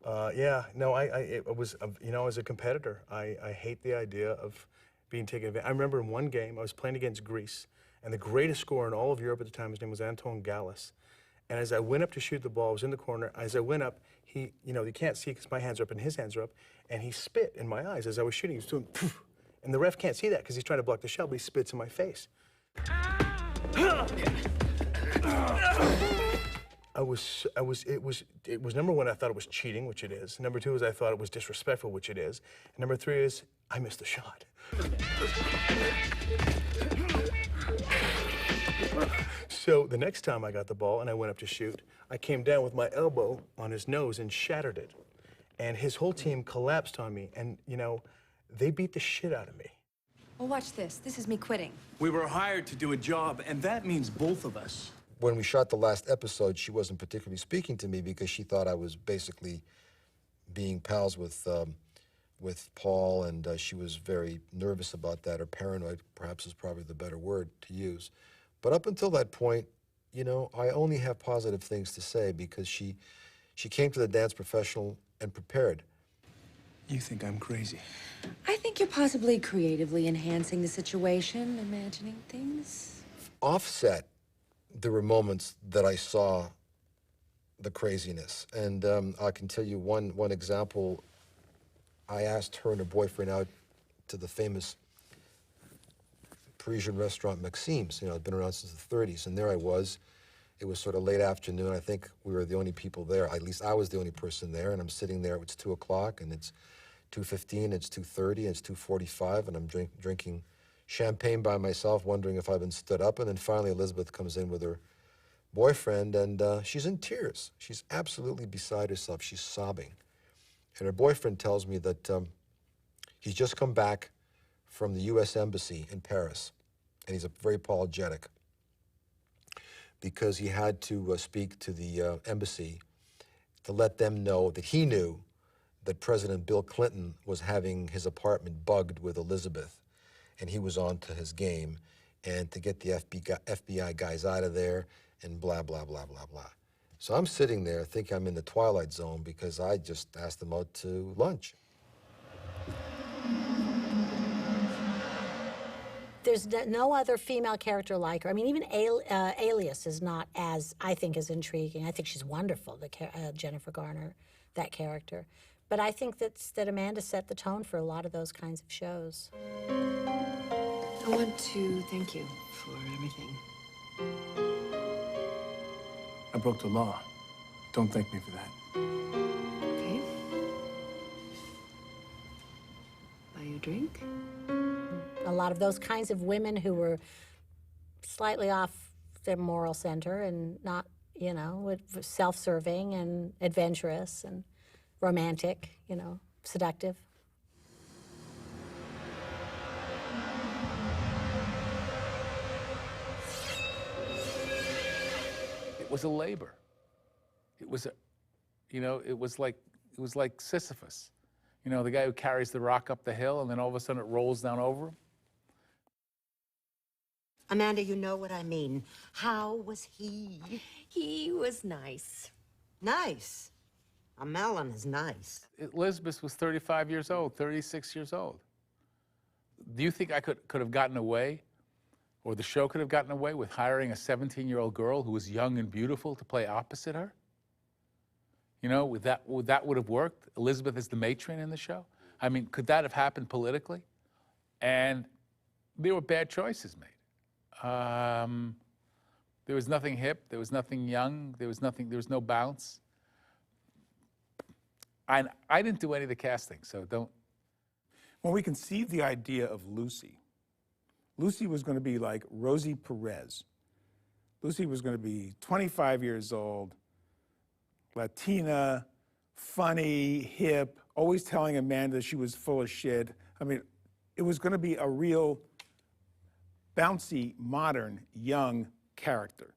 Yeah, no, it was, you know, as a competitor, I hate the idea of being taken advantage. I remember in one game, I was playing against Greece, and the greatest scorer in all of Europe at the time, his name was Anton Gallis. And as I went up to shoot the ball, I was in the corner. As I went up, he, you know, you can't see because my hands are up and his hands are up, and he spit in my eyes as I was shooting. He was doing, poof, and the ref can't see that because he's trying to block the shot, but he spits in my face. it was number one, I thought it was cheating, which it is. Number two is I thought it was disrespectful, which it is. And number three is I missed the shot. So the next time I got the ball and I went up to shoot, I came down with my elbow on his nose and shattered it. And his whole team collapsed on me, and you know, they beat the shit out of me. Well, watch this. This is me quitting. We were hired to do a job, and that means both of us. When we shot the last episode, she wasn't particularly speaking to me because she thought I was basically being pals with Paul, and she was very nervous about that, or paranoid, perhaps is probably the better word to use. But up until that point, you know, I only have positive things to say because she came to the dance professional and prepared. You think I'm crazy? I think you're possibly creatively enhancing the situation, imagining things. Offset, there were moments that I saw the craziness. And I can tell you one example. I asked her and her boyfriend out to the famous Parisian restaurant Maxime's. You know, it'd been around since the 30s. And there I was. It was sort of late afternoon. I think we were the only people there. At least I was the only person there. And I'm sitting there. It's 2 o'clock, and it's 2:15, it's 2:30, and it's 2:45, and I'm drinking champagne by myself, wondering if I've been stood up. And then finally Elizabeth comes in with her boyfriend, and she's in tears. She's absolutely beside herself. She's sobbing. And her boyfriend tells me that he's just come back from the U.S. Embassy in Paris, and he's very apologetic because he had to speak to the embassy to let them know that he knew that President Bill Clinton was having his apartment bugged with Elizabeth, and he was on to his game, and to get the FBI guys out of there, and blah, blah, blah, blah, blah. So I'm sitting there thinking I'm in the Twilight Zone because I just asked them out to lunch. There's no other female character like her. I mean, even Alias is not as, I think, as intriguing. I think she's wonderful, Jennifer Garner, that character. But I think that Amanda set the tone for a lot of those kinds of shows. I want to thank you for everything. I broke the law. Don't thank me for that. Okay. Buy you a drink? A lot of those kinds of women who were slightly off their moral center and not, you know, self-serving and adventurous and romantic, you know, seductive. It was a labor. It was a, you know, it was like Sisyphus. You know, the guy who carries the rock up the hill and then all of a sudden it rolls down over him. Amanda, you know what I mean. How was he? He was nice. Nice. A melon is nice. Elizabeth was 35 years old, 36 years old. Do you think I could have gotten away, or the show could have gotten away with hiring a 17-year-old girl who was young and beautiful to play opposite her? You know, would that have worked? Elizabeth is the matron in the show? I mean, could that have happened politically? And there were bad choices made. There was nothing hip, there was nothing young, there was no bounce. I didn't do any of the casting, so don't. When we conceived the idea of Lucy, Lucy was going to be like Rosie Perez. Lucy was going to be 25 years old, Latina, funny, hip, always telling Amanda she was full of shit. I mean, it was going to be a real bouncy, modern, young character.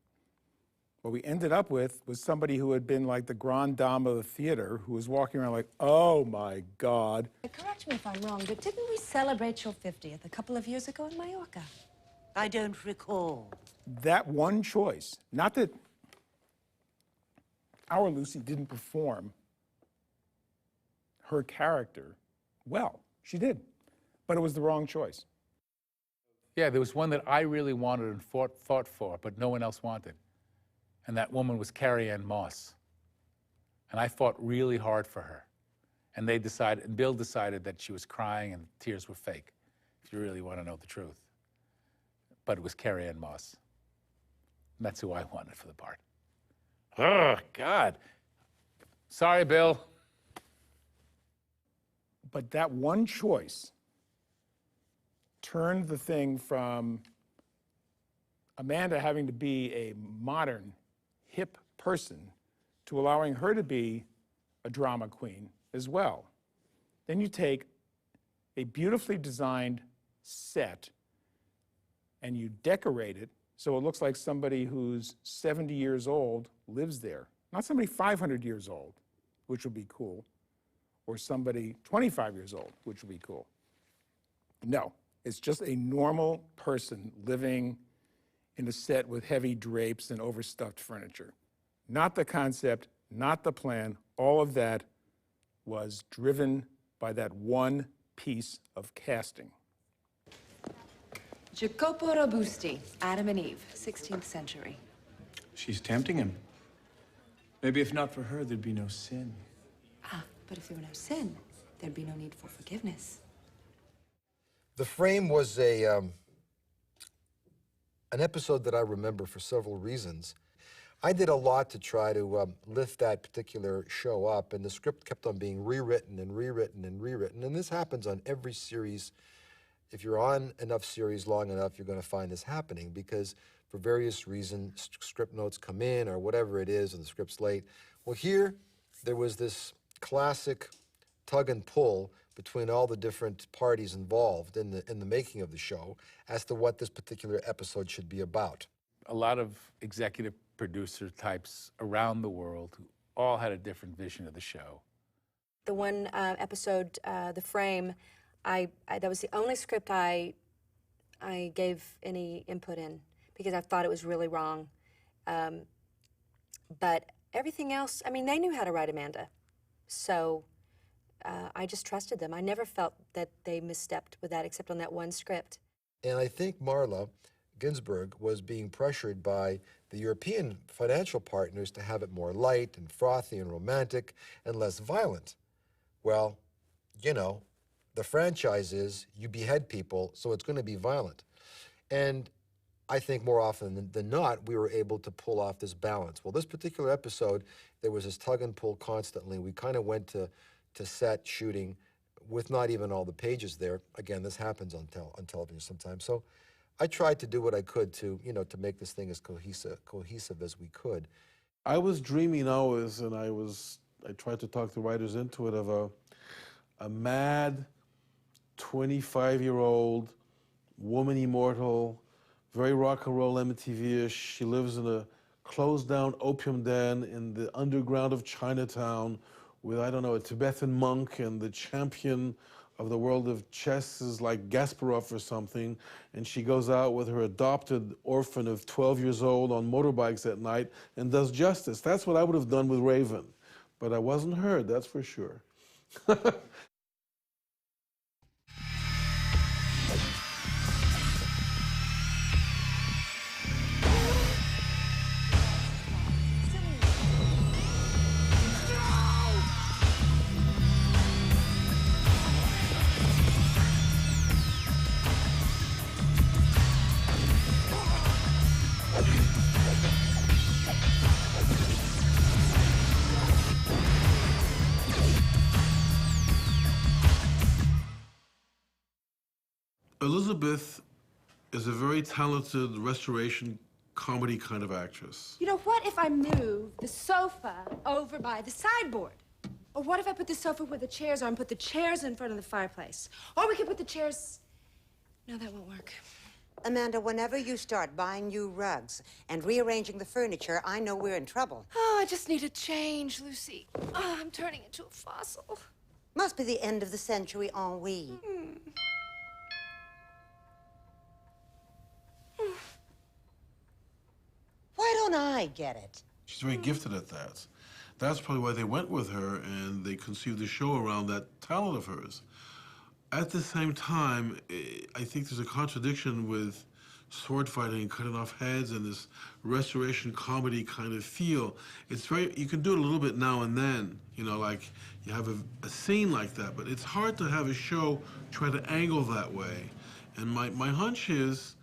What we ended up with was somebody who had been like the grande dame of the theater, who was walking around like, oh my God. Correct me if I'm wrong, but didn't we celebrate your 50th a couple of years ago in Mallorca? I don't recall. That one choice, not that our Lucy didn't perform her character well. She did, but it was the wrong choice. Yeah, there was one that I really wanted and fought for, but no one else wanted. And that woman was Carrie Ann Moss. And I fought really hard for her. And Bill decided that she was crying and tears were fake, if you really want to know the truth. But it was Carrie Ann Moss. And that's who I wanted for the part. Oh, God. Sorry, Bill. But that one choice turned the thing from Amanda having to be a modern, hip person to allowing her to be a drama queen as well. Then you take a beautifully designed set and you decorate it so it looks like somebody who's 70 years old lives there. Not somebody 500 years old, which would be cool, or somebody 25 years old, which would be cool. No, it's just a normal person living in a set with heavy drapes and overstuffed furniture. Not the concept, not the plan, all of that was driven by that one piece of casting. Jacopo Robusti, Adam and Eve, 16th century. She's tempting him. Maybe if not for her, there'd be no sin. Ah, but if there were no sin, there'd be no need for forgiveness. The Frame was an episode that I remember for several reasons. I did a lot to try to lift that particular show up, and the script kept on being rewritten and rewritten and rewritten, and this happens on every series. If you're on enough series long enough, you're going to find this happening because for various reasons, script notes come in or whatever it is, and the script's late. Well, here, there was this classic tug and pull between all the different parties involved in the making of the show as to what this particular episode should be about. A lot of executive producer types around the world who all had a different vision of the show. The one episode, The Frame, that was the only script I gave any input in because I thought it was really wrong. But everything else, I mean, they knew how to write Amanda. So I just trusted them. I never felt that they misstepped with that except on that one script. And I think Marla Ginsburg was being pressured by the European financial partners to have it more light and frothy and romantic and less violent. Well, you know, the franchise is you behead people, so it's going to be violent. And I think more often than not, we were able to pull off this balance. Well, this particular episode, there was this tug and pull constantly. We kind of went to set shooting with not even all the pages there. Again, this happens on television sometimes. So I tried to do what I could to, you know, to make this thing as cohesive as we could. I was dreaming always, and I tried to talk the writers into it, of a mad 25-year-old woman immortal, very rock and roll MTV-ish. She lives in a closed down opium den in the underground of Chinatown with, I don't know, a Tibetan monk, and the champion of the world of chess is like Kasparov or something, and she goes out with her adopted orphan of 12 years old on motorbikes at night and does justice. That's what I would have done with Raven, but I wasn't heard, that's for sure. Elizabeth is a very talented restoration comedy kind of actress. You know, what if I move the sofa over by the sideboard? Or what if I put the sofa where the chairs are and put the chairs in front of the fireplace? Or we could put the chairs... No, that won't work. Amanda, whenever you start buying new rugs and rearranging the furniture, I know we're in trouble. Oh, I just need a change, Lucy. Oh, I'm turning into a fossil. Must be the end of the century ennui. Why don't I get it? She's very gifted at that. That's probably why they went with her and they conceived the show around that talent of hers. At the same time, I think there's a contradiction with sword fighting and cutting off heads and this restoration comedy kind of feel. It's very, you can do it a little bit now and then, you know, like you have a scene like that, but it's hard to have a show try to angle that way. And my hunch is,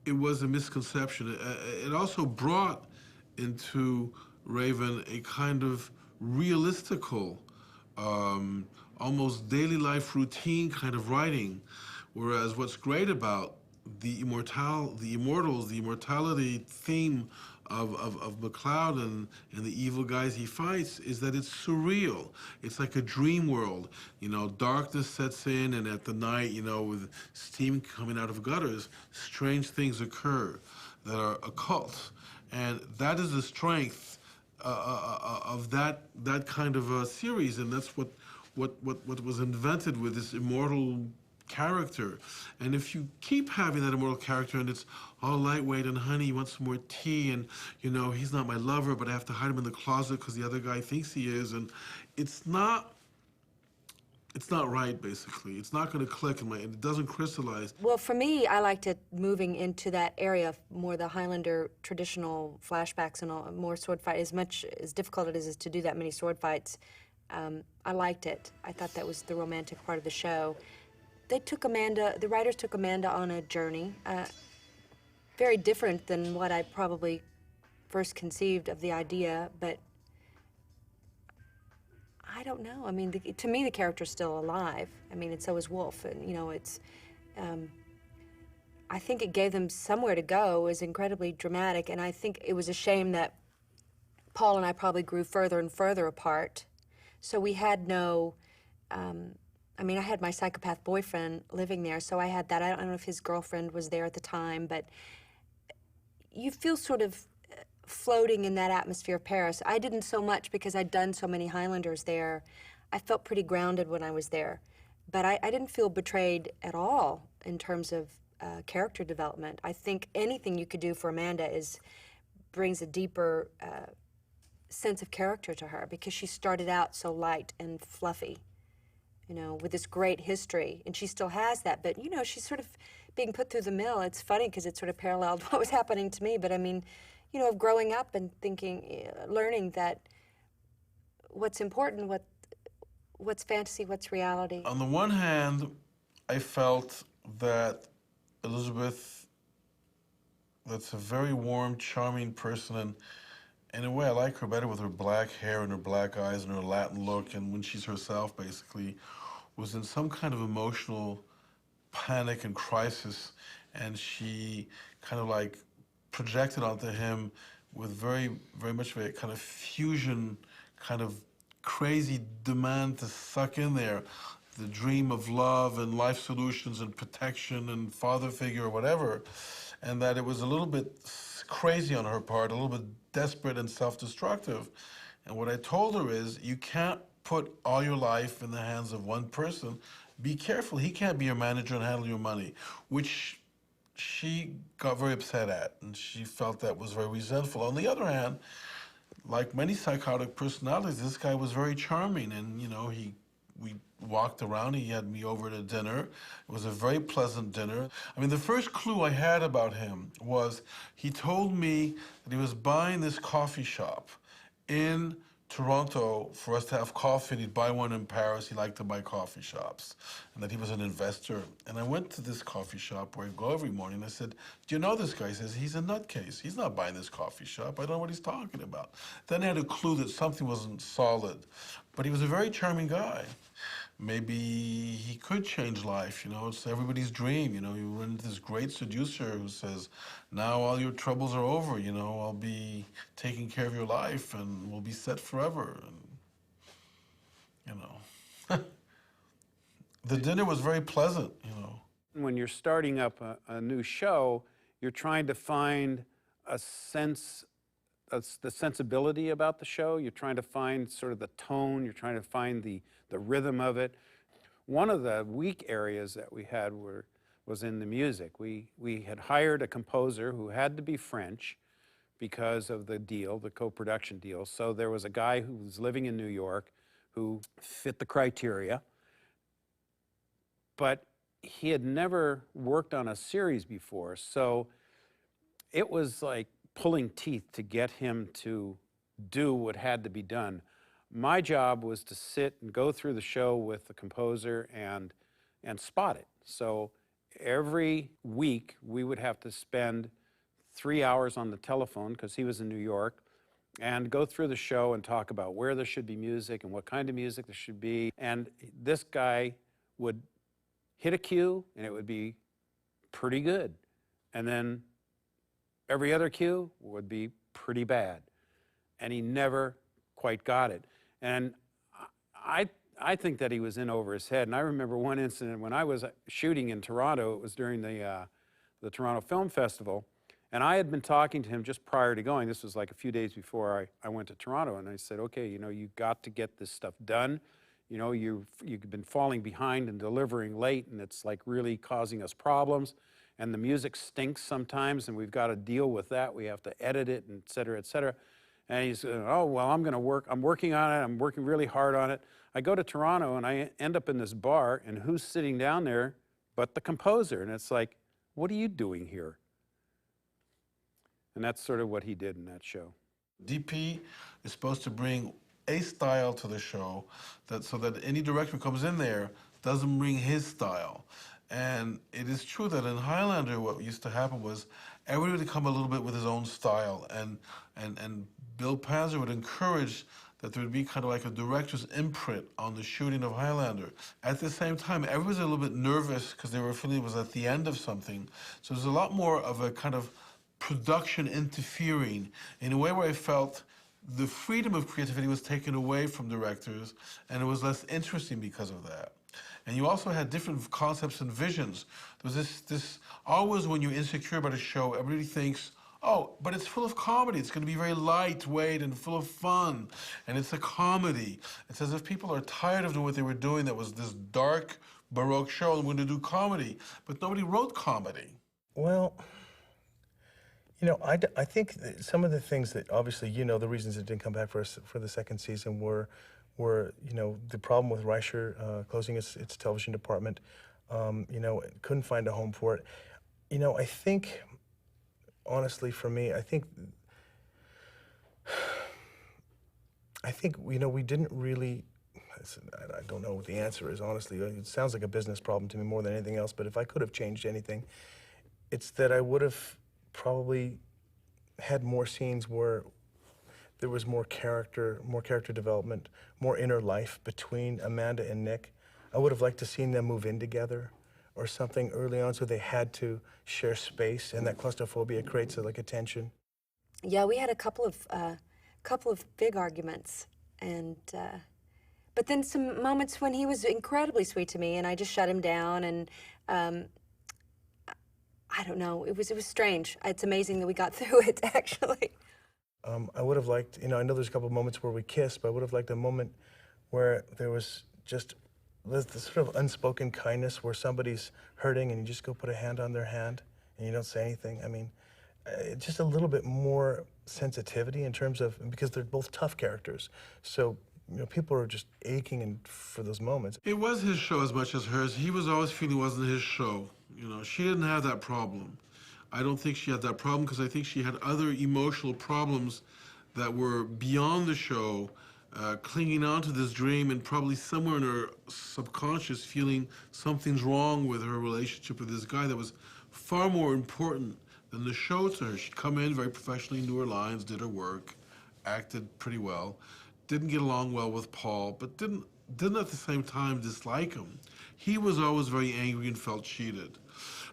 it was a misconception. It also brought into Raven a kind of realistical, almost daily life routine kind of writing. Whereas what's great about the immortality theme of McLeod and the evil guys he fights is that it's surreal. It's like a dream world. You know, darkness sets in, and at the night, you know, with steam coming out of gutters, strange things occur that are occult. And that is the strength of that kind of a series, and that's what was invented with this immortal character. And if you keep having that immortal character and it's all lightweight and honey, you want some more tea, and you know, he's not my lover, but I have to hide him in the closet because the other guy thinks he is, and it's not right, basically. It's not going to click, and it doesn't crystallize. Well, for me, I liked it moving into that area, more the Highlander traditional flashbacks and all, more sword fight. As much as difficult it is to do that many sword fights, I liked it. I thought that was the romantic part of the show. They took Amanda, the writers took Amanda on a journey, very different than what I probably first conceived of the idea, but I don't know. I mean, to me, the character's still alive. I mean, and so is Wolf, and you know, it's. I think it gave them somewhere to go. It was incredibly dramatic, and I think it was a shame that Paul and I probably grew further and further apart. So we had no. I mean, I had my psychopath boyfriend living there, so I had that. I don't know if his girlfriend was there at the time, but you feel sort of floating in that atmosphere of Paris. I didn't so much because I'd done so many Highlanders there. I felt pretty grounded when I was there, but I didn't feel betrayed at all in terms of character development. I think anything you could do for Amanda brings a deeper sense of character to her, because she started out so light and fluffy, you know, with this great history, and she still has that, but you know, she's sort of being put through the mill. It's funny because it sort of paralleled what was happening to me, but I mean, you know, of growing up and thinking, learning that what's important, what's fantasy, what's reality. On the one hand, I felt that Elizabeth, that's a very warm, charming person, and in a way I like her better with her black hair and her black eyes and her Latin look, and when she's herself, basically, was in some kind of emotional panic and crisis, and she kind of like projected onto him with very, very much of a kind of fusion, kind of crazy demand to suck in there the dream of love and life solutions and protection and father figure or whatever, and that it was a little bit crazy on her part, a little bit desperate and self-destructive. And what I told her is, you can't put all your life in the hands of one person. Be careful, he can't be your manager and handle your money, which she got very upset at, and she felt that was very resentful. On the other hand, like many psychotic personalities, this guy was very charming, and you know, we walked around, he had me over to dinner. It was a very pleasant dinner. I mean, the first clue I had about him was he told me that he was buying this coffee shop in Toronto for us to have coffee, and he'd buy one in Paris. He liked to buy coffee shops, and that he was an investor. And I went to this coffee shop where I go every morning. I said, do you know this guy? He says, he's a nutcase. He's not buying this coffee shop. I don't know what he's talking about. Then I had a clue that something wasn't solid. But he was a very charming guy. Maybe he could change life, you know, it's everybody's dream, you know, you run into this great seducer who says, now all your troubles are over, you know, I'll be taking care of your life and we'll be set forever, and, you know. The dinner was very pleasant, you know. When you're starting up a new show, you're trying to find a sense, the sensibility about the show. You're trying to find sort of the tone. You're trying to find the rhythm of it. One of the weak areas that we had was in the music. We had hired a composer who had to be French because of the deal, the co-production deal. So there was a guy who was living in New York who fit the criteria, but he had never worked on a series before. So it was like pulling teeth to get him to do what had to be done. My job was to sit and go through the show with the composer and spot it. So every week we would have to spend 3 hours on the telephone because he was in New York, and go through the show and talk about where there should be music and what kind of music there should be. And this guy would hit a cue and it would be pretty good. And then every other cue would be pretty bad. And he never quite got it. And I think that he was in over his head. And I remember one incident when I was shooting in Toronto. It was during the Toronto Film Festival. And I had been talking to him just prior to going. This was like a few days before I went to Toronto. And I said, okay, you know, you've got to get this stuff done. You know, you've been falling behind and delivering late, and it's like really causing us problems. And the music stinks sometimes, and we've got to deal with that. We have to edit it, and et cetera, et cetera. And he's, oh, well, I'm working on it. I'm working really hard on it. I go to Toronto, and I end up in this bar, and who's sitting down there but the composer? And it's like, what are you doing here? And that's sort of what he did in that show. DP is supposed to bring a style to the show, so that any director who comes in there doesn't bring his style. And it is true that in Highlander, what used to happen was everybody would come a little bit with his own style, and Bill Panzer would encourage that there would be kind of like a director's imprint on the shooting of Highlander. At the same time, everybody was a little bit nervous because they were feeling it was at the end of something. So there's a lot more of a kind of production interfering in a way where I felt the freedom of creativity was taken away from directors, and it was less interesting because of that. And you also had different concepts and visions. There was this always when you're insecure about a show, everybody thinks, oh, but it's full of comedy. It's going to be very lightweight and full of fun, and it's a comedy. It's as if people are tired of doing what they were doing that was this dark, Baroque show, and we're going to do comedy. But nobody wrote comedy. Well, you know, I think that some of the things that, obviously, you know, the reasons it didn't come back for the second season were, you know, the problem with Reicher closing its television department. You know, couldn't find a home for it. You know, I think, honestly, for me, I think, you know, we didn't really, I don't know what the answer is, honestly. It sounds like a business problem to me more than anything else, but if I could have changed anything, it's that I would have probably had more scenes where there was more character development, more inner life between Amanda and Nick. I would have liked to seen them move in together or something early on, so they had to share space, and that claustrophobia creates like a tension. Yeah, we had a couple of big arguments, and but then some moments when he was incredibly sweet to me, and I just shut him down, and I don't know, it was strange. It's amazing that we got through it, actually. I would have liked, you know, I know there's a couple of moments where we kissed, but I would have liked a moment where there was just this sort of unspoken kindness where somebody's hurting and you just go put a hand on their hand and you don't say anything. I mean, just a little bit more sensitivity in terms of, because they're both tough characters. So, you know, people are just aching for those moments. It was his show as much as hers. He was always feeling it wasn't his show. You know, she didn't have that problem. I don't think she had that problem because I think she had other emotional problems that were beyond the show, clinging on to this dream and probably somewhere in her subconscious feeling something's wrong with her relationship with this guy that was far more important than the show to her. She'd come in very professionally, knew her lines, did her work, acted pretty well, didn't get along well with Paul, but didn't at the same time dislike him. He was always very angry and felt cheated.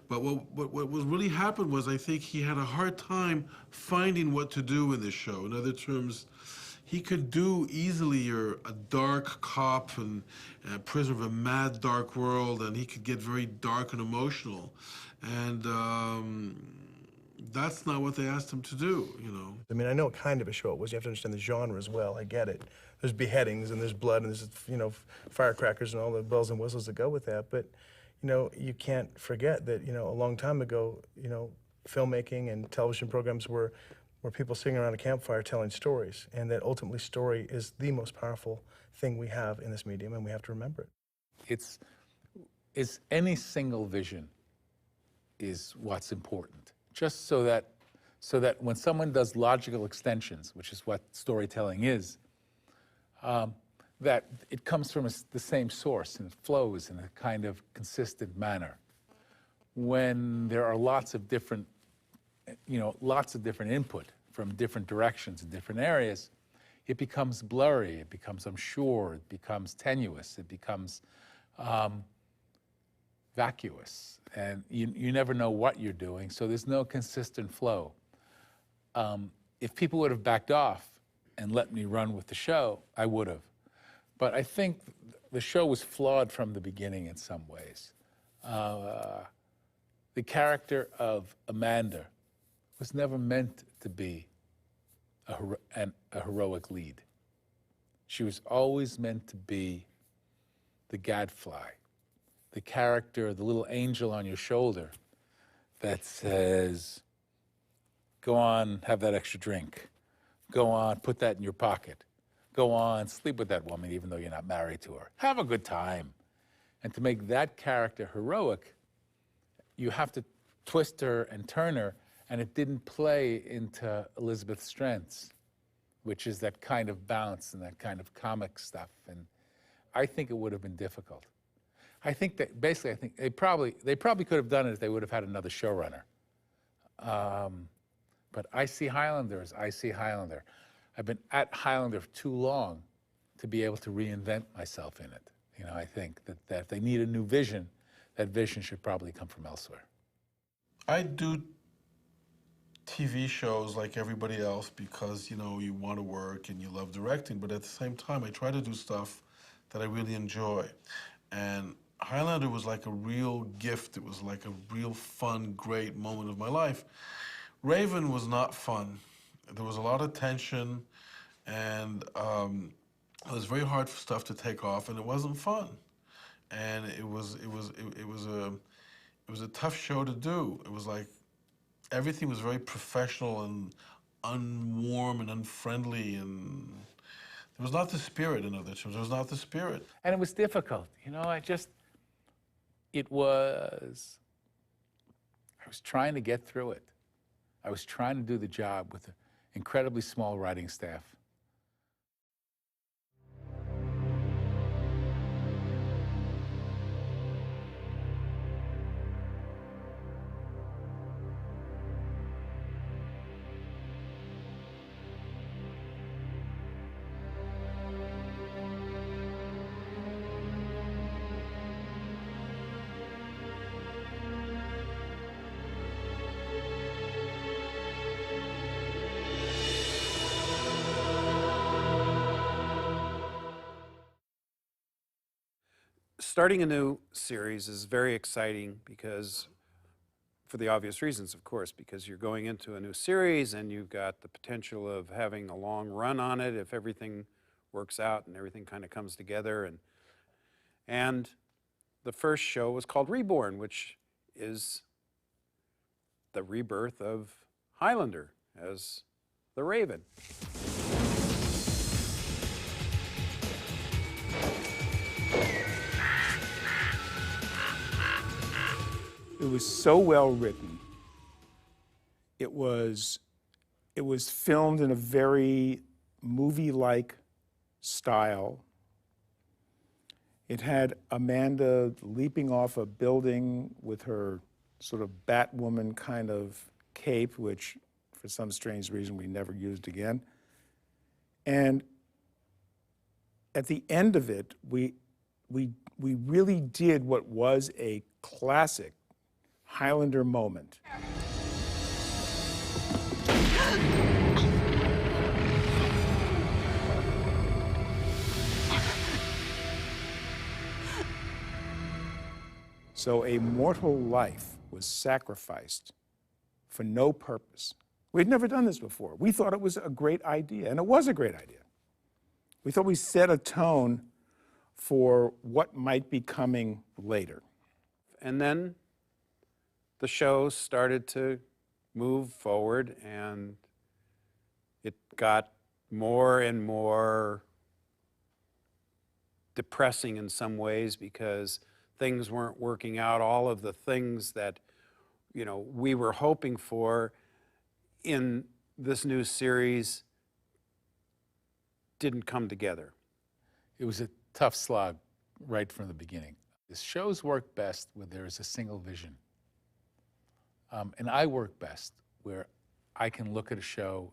But what really happened was I think he had a hard time finding what to do in this show. In other terms, he could do easily a dark cop and a prisoner of a mad, dark world, and he could get very dark and emotional. And that's not what they asked him to do, you know. I mean, I know what kind of a show it was. You have to understand the genre as well. I get it. There's beheadings and there's blood and there's, you know, firecrackers and all the bells and whistles that go with that. But, you know, you can't forget that, you know, a long time ago, you know, filmmaking and television programs were people sitting around a campfire telling stories, and that ultimately story is the most powerful thing we have in this medium, and we have to remember it. It's any single vision is what's important. Just so that when someone does logical extensions, which is what storytelling is, that it comes from the same source and it flows in a kind of consistent manner. When there are lots of different input from different directions in different areas, it becomes blurry, it becomes unsure, it becomes tenuous, it becomes vacuous, and you never know what you're doing, so there's no consistent flow. If people would have backed off and let me run with the show, I would have. But I think the show was flawed from the beginning in some ways. The character of Amanda was never meant to be a heroic lead. She was always meant to be the gadfly, the character, the little angel on your shoulder that says, go on, have that extra drink. Go on, put that in your pocket. Go on, sleep with that woman even though you're not married to her. Have a good time. And to make that character heroic, you have to twist her and turn her, and it didn't play into Elizabeth's strengths, which is that kind of bounce and that kind of comic stuff. And I think it would have been difficult. I think that basically, I think they probably could have done it if they would have had another showrunner. But I see Highlander as I see Highlander. I've been at Highlander for too long to be able to reinvent myself in it. You know, I think that if they need a new vision, that vision should probably come from elsewhere. I do TV shows like everybody else because, you know, you want to work and you love directing, but at the same time, I try to do stuff that I really enjoy. And Highlander was like a real gift. It was like a real fun, great moment of my life. Raven was not fun. There was a lot of tension, and it was very hard for stuff to take off, and it wasn't fun. And it was a tough show to do. It was like everything was very professional and unwarm and unfriendly, and there was not the spirit in other shows. There was not the spirit. And it was difficult, you know, I was trying to get through it. I was trying to do the job with an incredibly small writing staff. Starting a new series is very exciting because, for the obvious reasons, of course, because you're going into a new series and you've got the potential of having a long run on it if everything works out and everything kind of comes together. And the first show was called Reborn, which is the rebirth of Highlander as the Raven. It was so well written. It was filmed in a very movie-like style. It had Amanda leaping off a building with her sort of Batwoman kind of cape, which for some strange reason we never used again. And at the end of it, we really did what was a classic Highlander moment. So a mortal life was sacrificed for no purpose. We'd never done this before. We thought it was a great idea, and it was a great idea. We thought we set a tone for what might be coming later. And then the show started to move forward, and it got more and more depressing in some ways because things weren't working out. All of the things that, you know, we were hoping for in this new series didn't come together. It was a tough slog right from the beginning. The shows work best where there is a single vision. And I work best where I can look at a show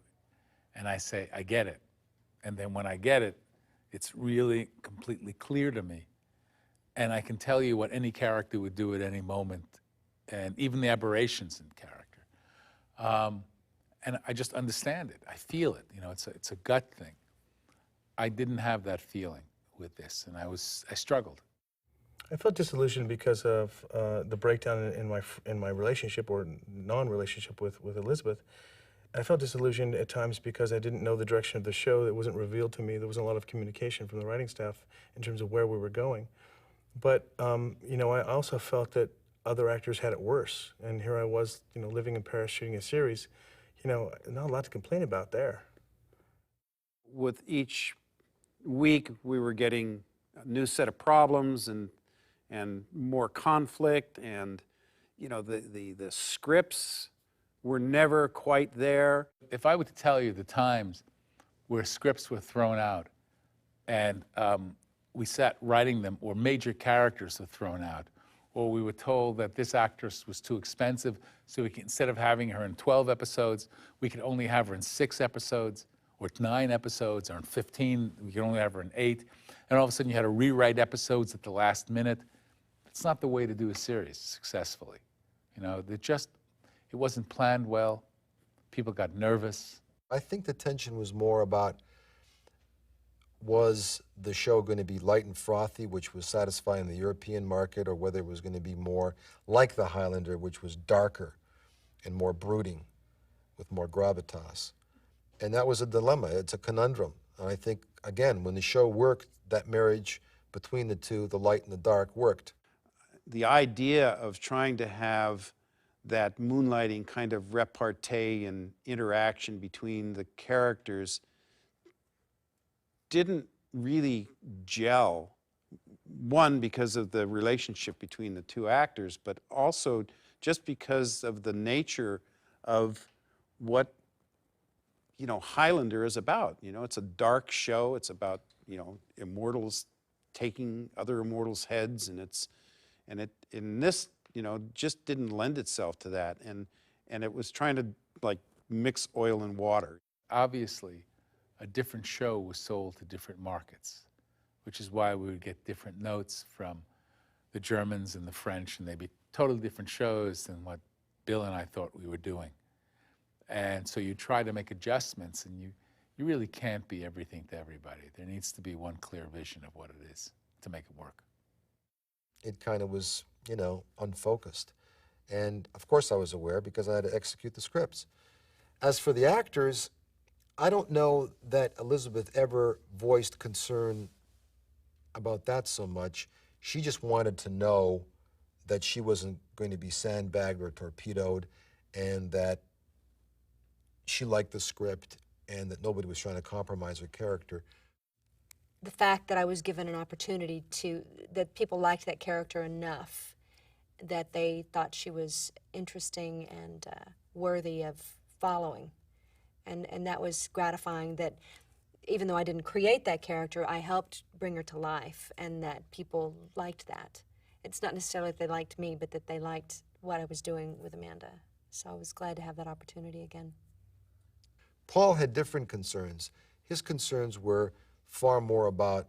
and I say, I get it. And then when I get it, it's really completely clear to me. And I can tell you what any character would do at any moment, and even the aberrations in character. And I just understand it. I feel it. You know, it's a gut thing. I didn't have that feeling with this, and I struggled. I felt disillusioned because of the breakdown in my relationship or non-relationship with Elizabeth. I felt disillusioned at times because I didn't know the direction of the show. It wasn't revealed to me. There wasn't a lot of communication from the writing staff in terms of where we were going. But you know, I also felt that other actors had it worse, and here I was, you know, living in Paris shooting a series. You know, not a lot to complain about there. With each week, we were getting a new set of problems and more conflict, and you know, the scripts were never quite there. If I were to tell you the times where scripts were thrown out and we sat writing them, or major characters were thrown out, or we were told that this actress was too expensive, so instead of having her in 12 episodes, we could only have her in 6 episodes, or 9 episodes, or in 15, we could only have her in 8, and all of a sudden you had to rewrite episodes at the last minute. It's not the way to do a series successfully. You know, it wasn't planned well. People got nervous. I think the tension was more about, was the show going to be light and frothy, which was satisfying the European market, or whether it was going to be more like the Highlander, which was darker and more brooding, with more gravitas. And that was a dilemma. It's a conundrum. And I think, again, when the show worked, that marriage between the two, the light and the dark, worked. The idea of trying to have that moonlighting kind of repartee and interaction between the characters didn't really gel. One, because of the relationship between the two actors, but also just because of the nature of what, you know, Highlander is about. You know, it's a dark show. It's about, you know, immortals taking other immortals' heads, and in this, you know, just didn't lend itself to that, and it was trying to like mix oil and water. Obviously, a different show was sold to different markets, which is why we would get different notes from the Germans and the French, and they'd be totally different shows than what Bill and I thought we were doing. And so you try to make adjustments, and you really can't be everything to everybody. There needs to be one clear vision of what it is to make it work. It kind of was, you know, unfocused. And of course I was aware because I had to execute the scripts. As for the actors, I don't know that Elizabeth ever voiced concern about that so much. She just wanted to know that she wasn't going to be sandbagged or torpedoed, and that she liked the script and that nobody was trying to compromise her character. The fact that I was given an opportunity that people liked that character enough that they thought she was interesting and worthy of following. And that was gratifying, that even though I didn't create that character, I helped bring her to life, and that people liked that. It's not necessarily that they liked me, but that they liked what I was doing with Amanda. So I was glad to have that opportunity again. Paul had different concerns. His concerns were far more about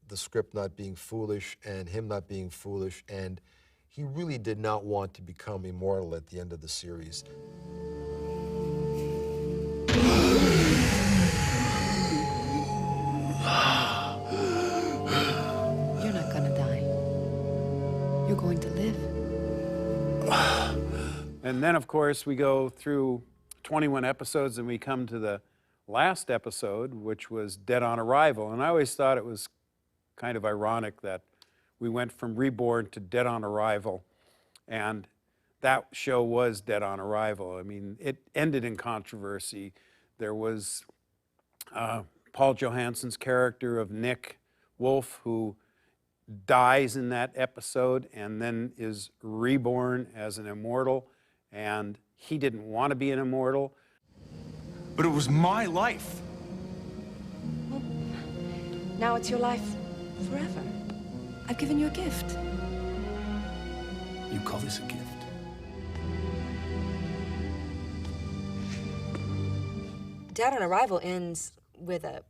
the script not being foolish and him not being foolish, and he really did not want to become immortal at the end of the series. You're not gonna die. You're going to live. And then, of course, we go through 21 episodes and we come to the last episode, which was Dead on Arrival. And I always thought it was kind of ironic that we went from Reborn to Dead on Arrival, and that show was Dead on Arrival. I mean, it ended in controversy. There was Paul Johansson's character of Nick Wolf, who dies in that episode and then is reborn as an immortal, and he didn't want to be an immortal. But it was my life. Well, now it's your life forever. I've given you a gift. You call this a gift? Dead on Arrival ends with a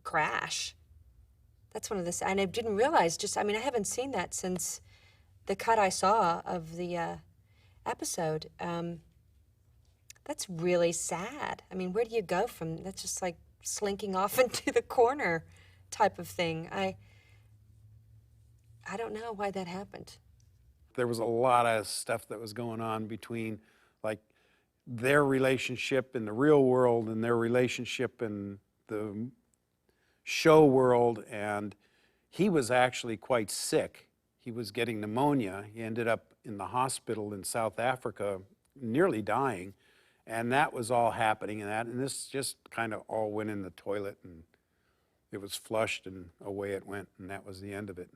crash. That's one of the, and I didn't realize, I mean, I haven't seen that since the cut I saw of the episode. That's really sad. I mean, where do you go from, that's just like slinking off into the corner type of thing. I don't know why that happened. There was a lot of stuff that was going on between, like, their relationship in the real world and their relationship in the show world, and he was actually quite sick. He was getting pneumonia. He ended up in the hospital in South Africa, nearly dying, and that was all happening, and this just kind of all went in the toilet, and it was flushed, and away it went, and that was the end of it.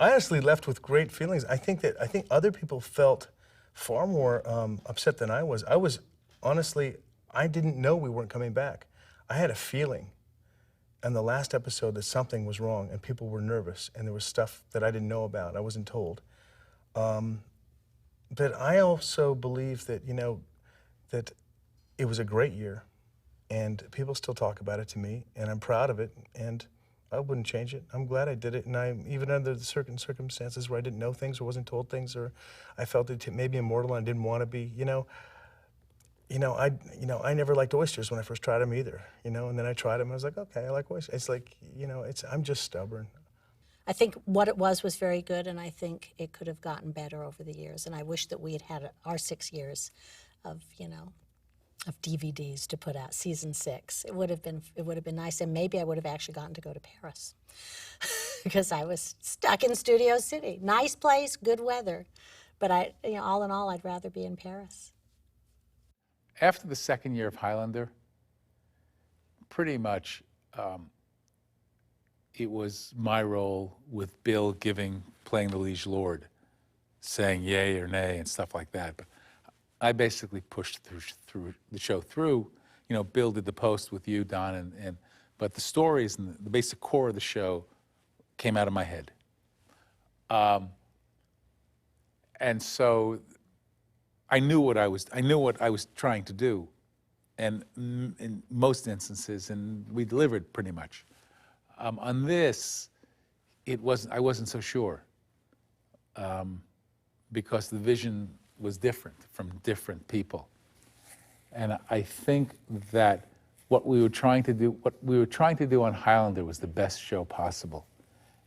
I honestly left with great feelings. I think other people felt far more upset than I was. Honestly, I didn't know we weren't coming back. I had a feeling in the last episode that something was wrong and people were nervous and there was stuff that I didn't know about, I wasn't told. But I also believe that, you know, that it was a great year and people still talk about it to me and I'm proud of it and I wouldn't change it. I'm glad I did it, and even under the certain circumstances where I didn't know things or wasn't told things, or I felt it maybe immortal and I didn't want to be. I never liked oysters when I first tried them either. And then I tried them. And I was like, okay, I like oysters. It's like, I'm just stubborn. I think what it was very good, and I think it could have gotten better over the years. And I wish that we had had our 6 years of, of DVDs to put out, season 6. It would have been nice, and maybe I would have actually gotten to go to Paris because I was stuck in Studio City. Nice place, good weather, but all in all, I'd rather be in Paris. After the second year of Highlander, pretty much it was my role with Bill playing the liege lord, saying yay or nay and stuff like that. But I basically pushed through the show through. Bill did the post with you, Don, but the stories and the basic core of the show came out of my head. And so I knew what I was trying to do, and in most instances, and we delivered pretty much. On this, I wasn't so sure, because the vision was different from different people. And I think that what we were trying to do on Highlander was the best show possible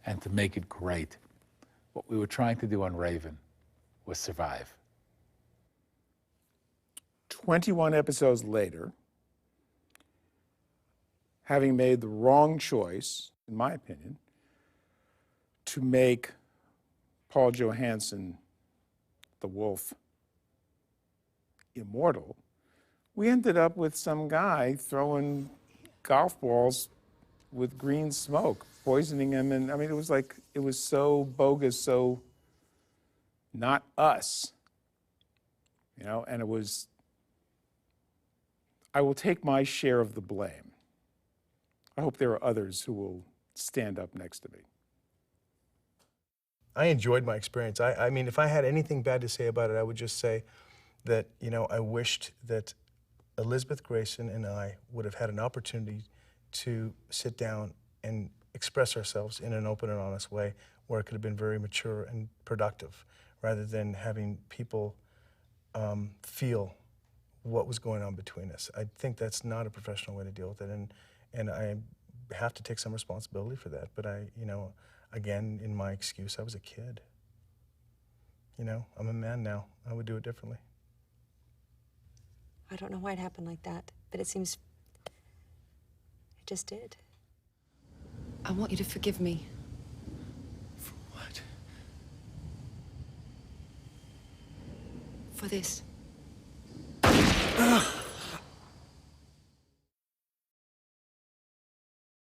and to make it great. What we were trying to do on Raven was survive. 21 episodes later, having made the wrong choice, in my opinion, to make Paul Johansson, the wolf, immortal, we ended up with some guy throwing golf balls with green smoke, poisoning him. And I mean, it was so bogus, so not us, and it was, I will take my share of the blame. I hope there are others who will stand up next to me. I enjoyed my experience. I mean, if I had anything bad to say about it, I would just say that, I wished that Elizabeth Grayson and I would have had an opportunity to sit down and express ourselves in an open and honest way where it could have been very mature and productive, rather than having people feel what was going on between us. I think that's not a professional way to deal with it, and I have to take some responsibility for that. But again, in my excuse, I was a kid. I'm a man now. I would do it differently. I don't know why it happened like that, but it seems it just did. I want you to forgive me. For what? For this.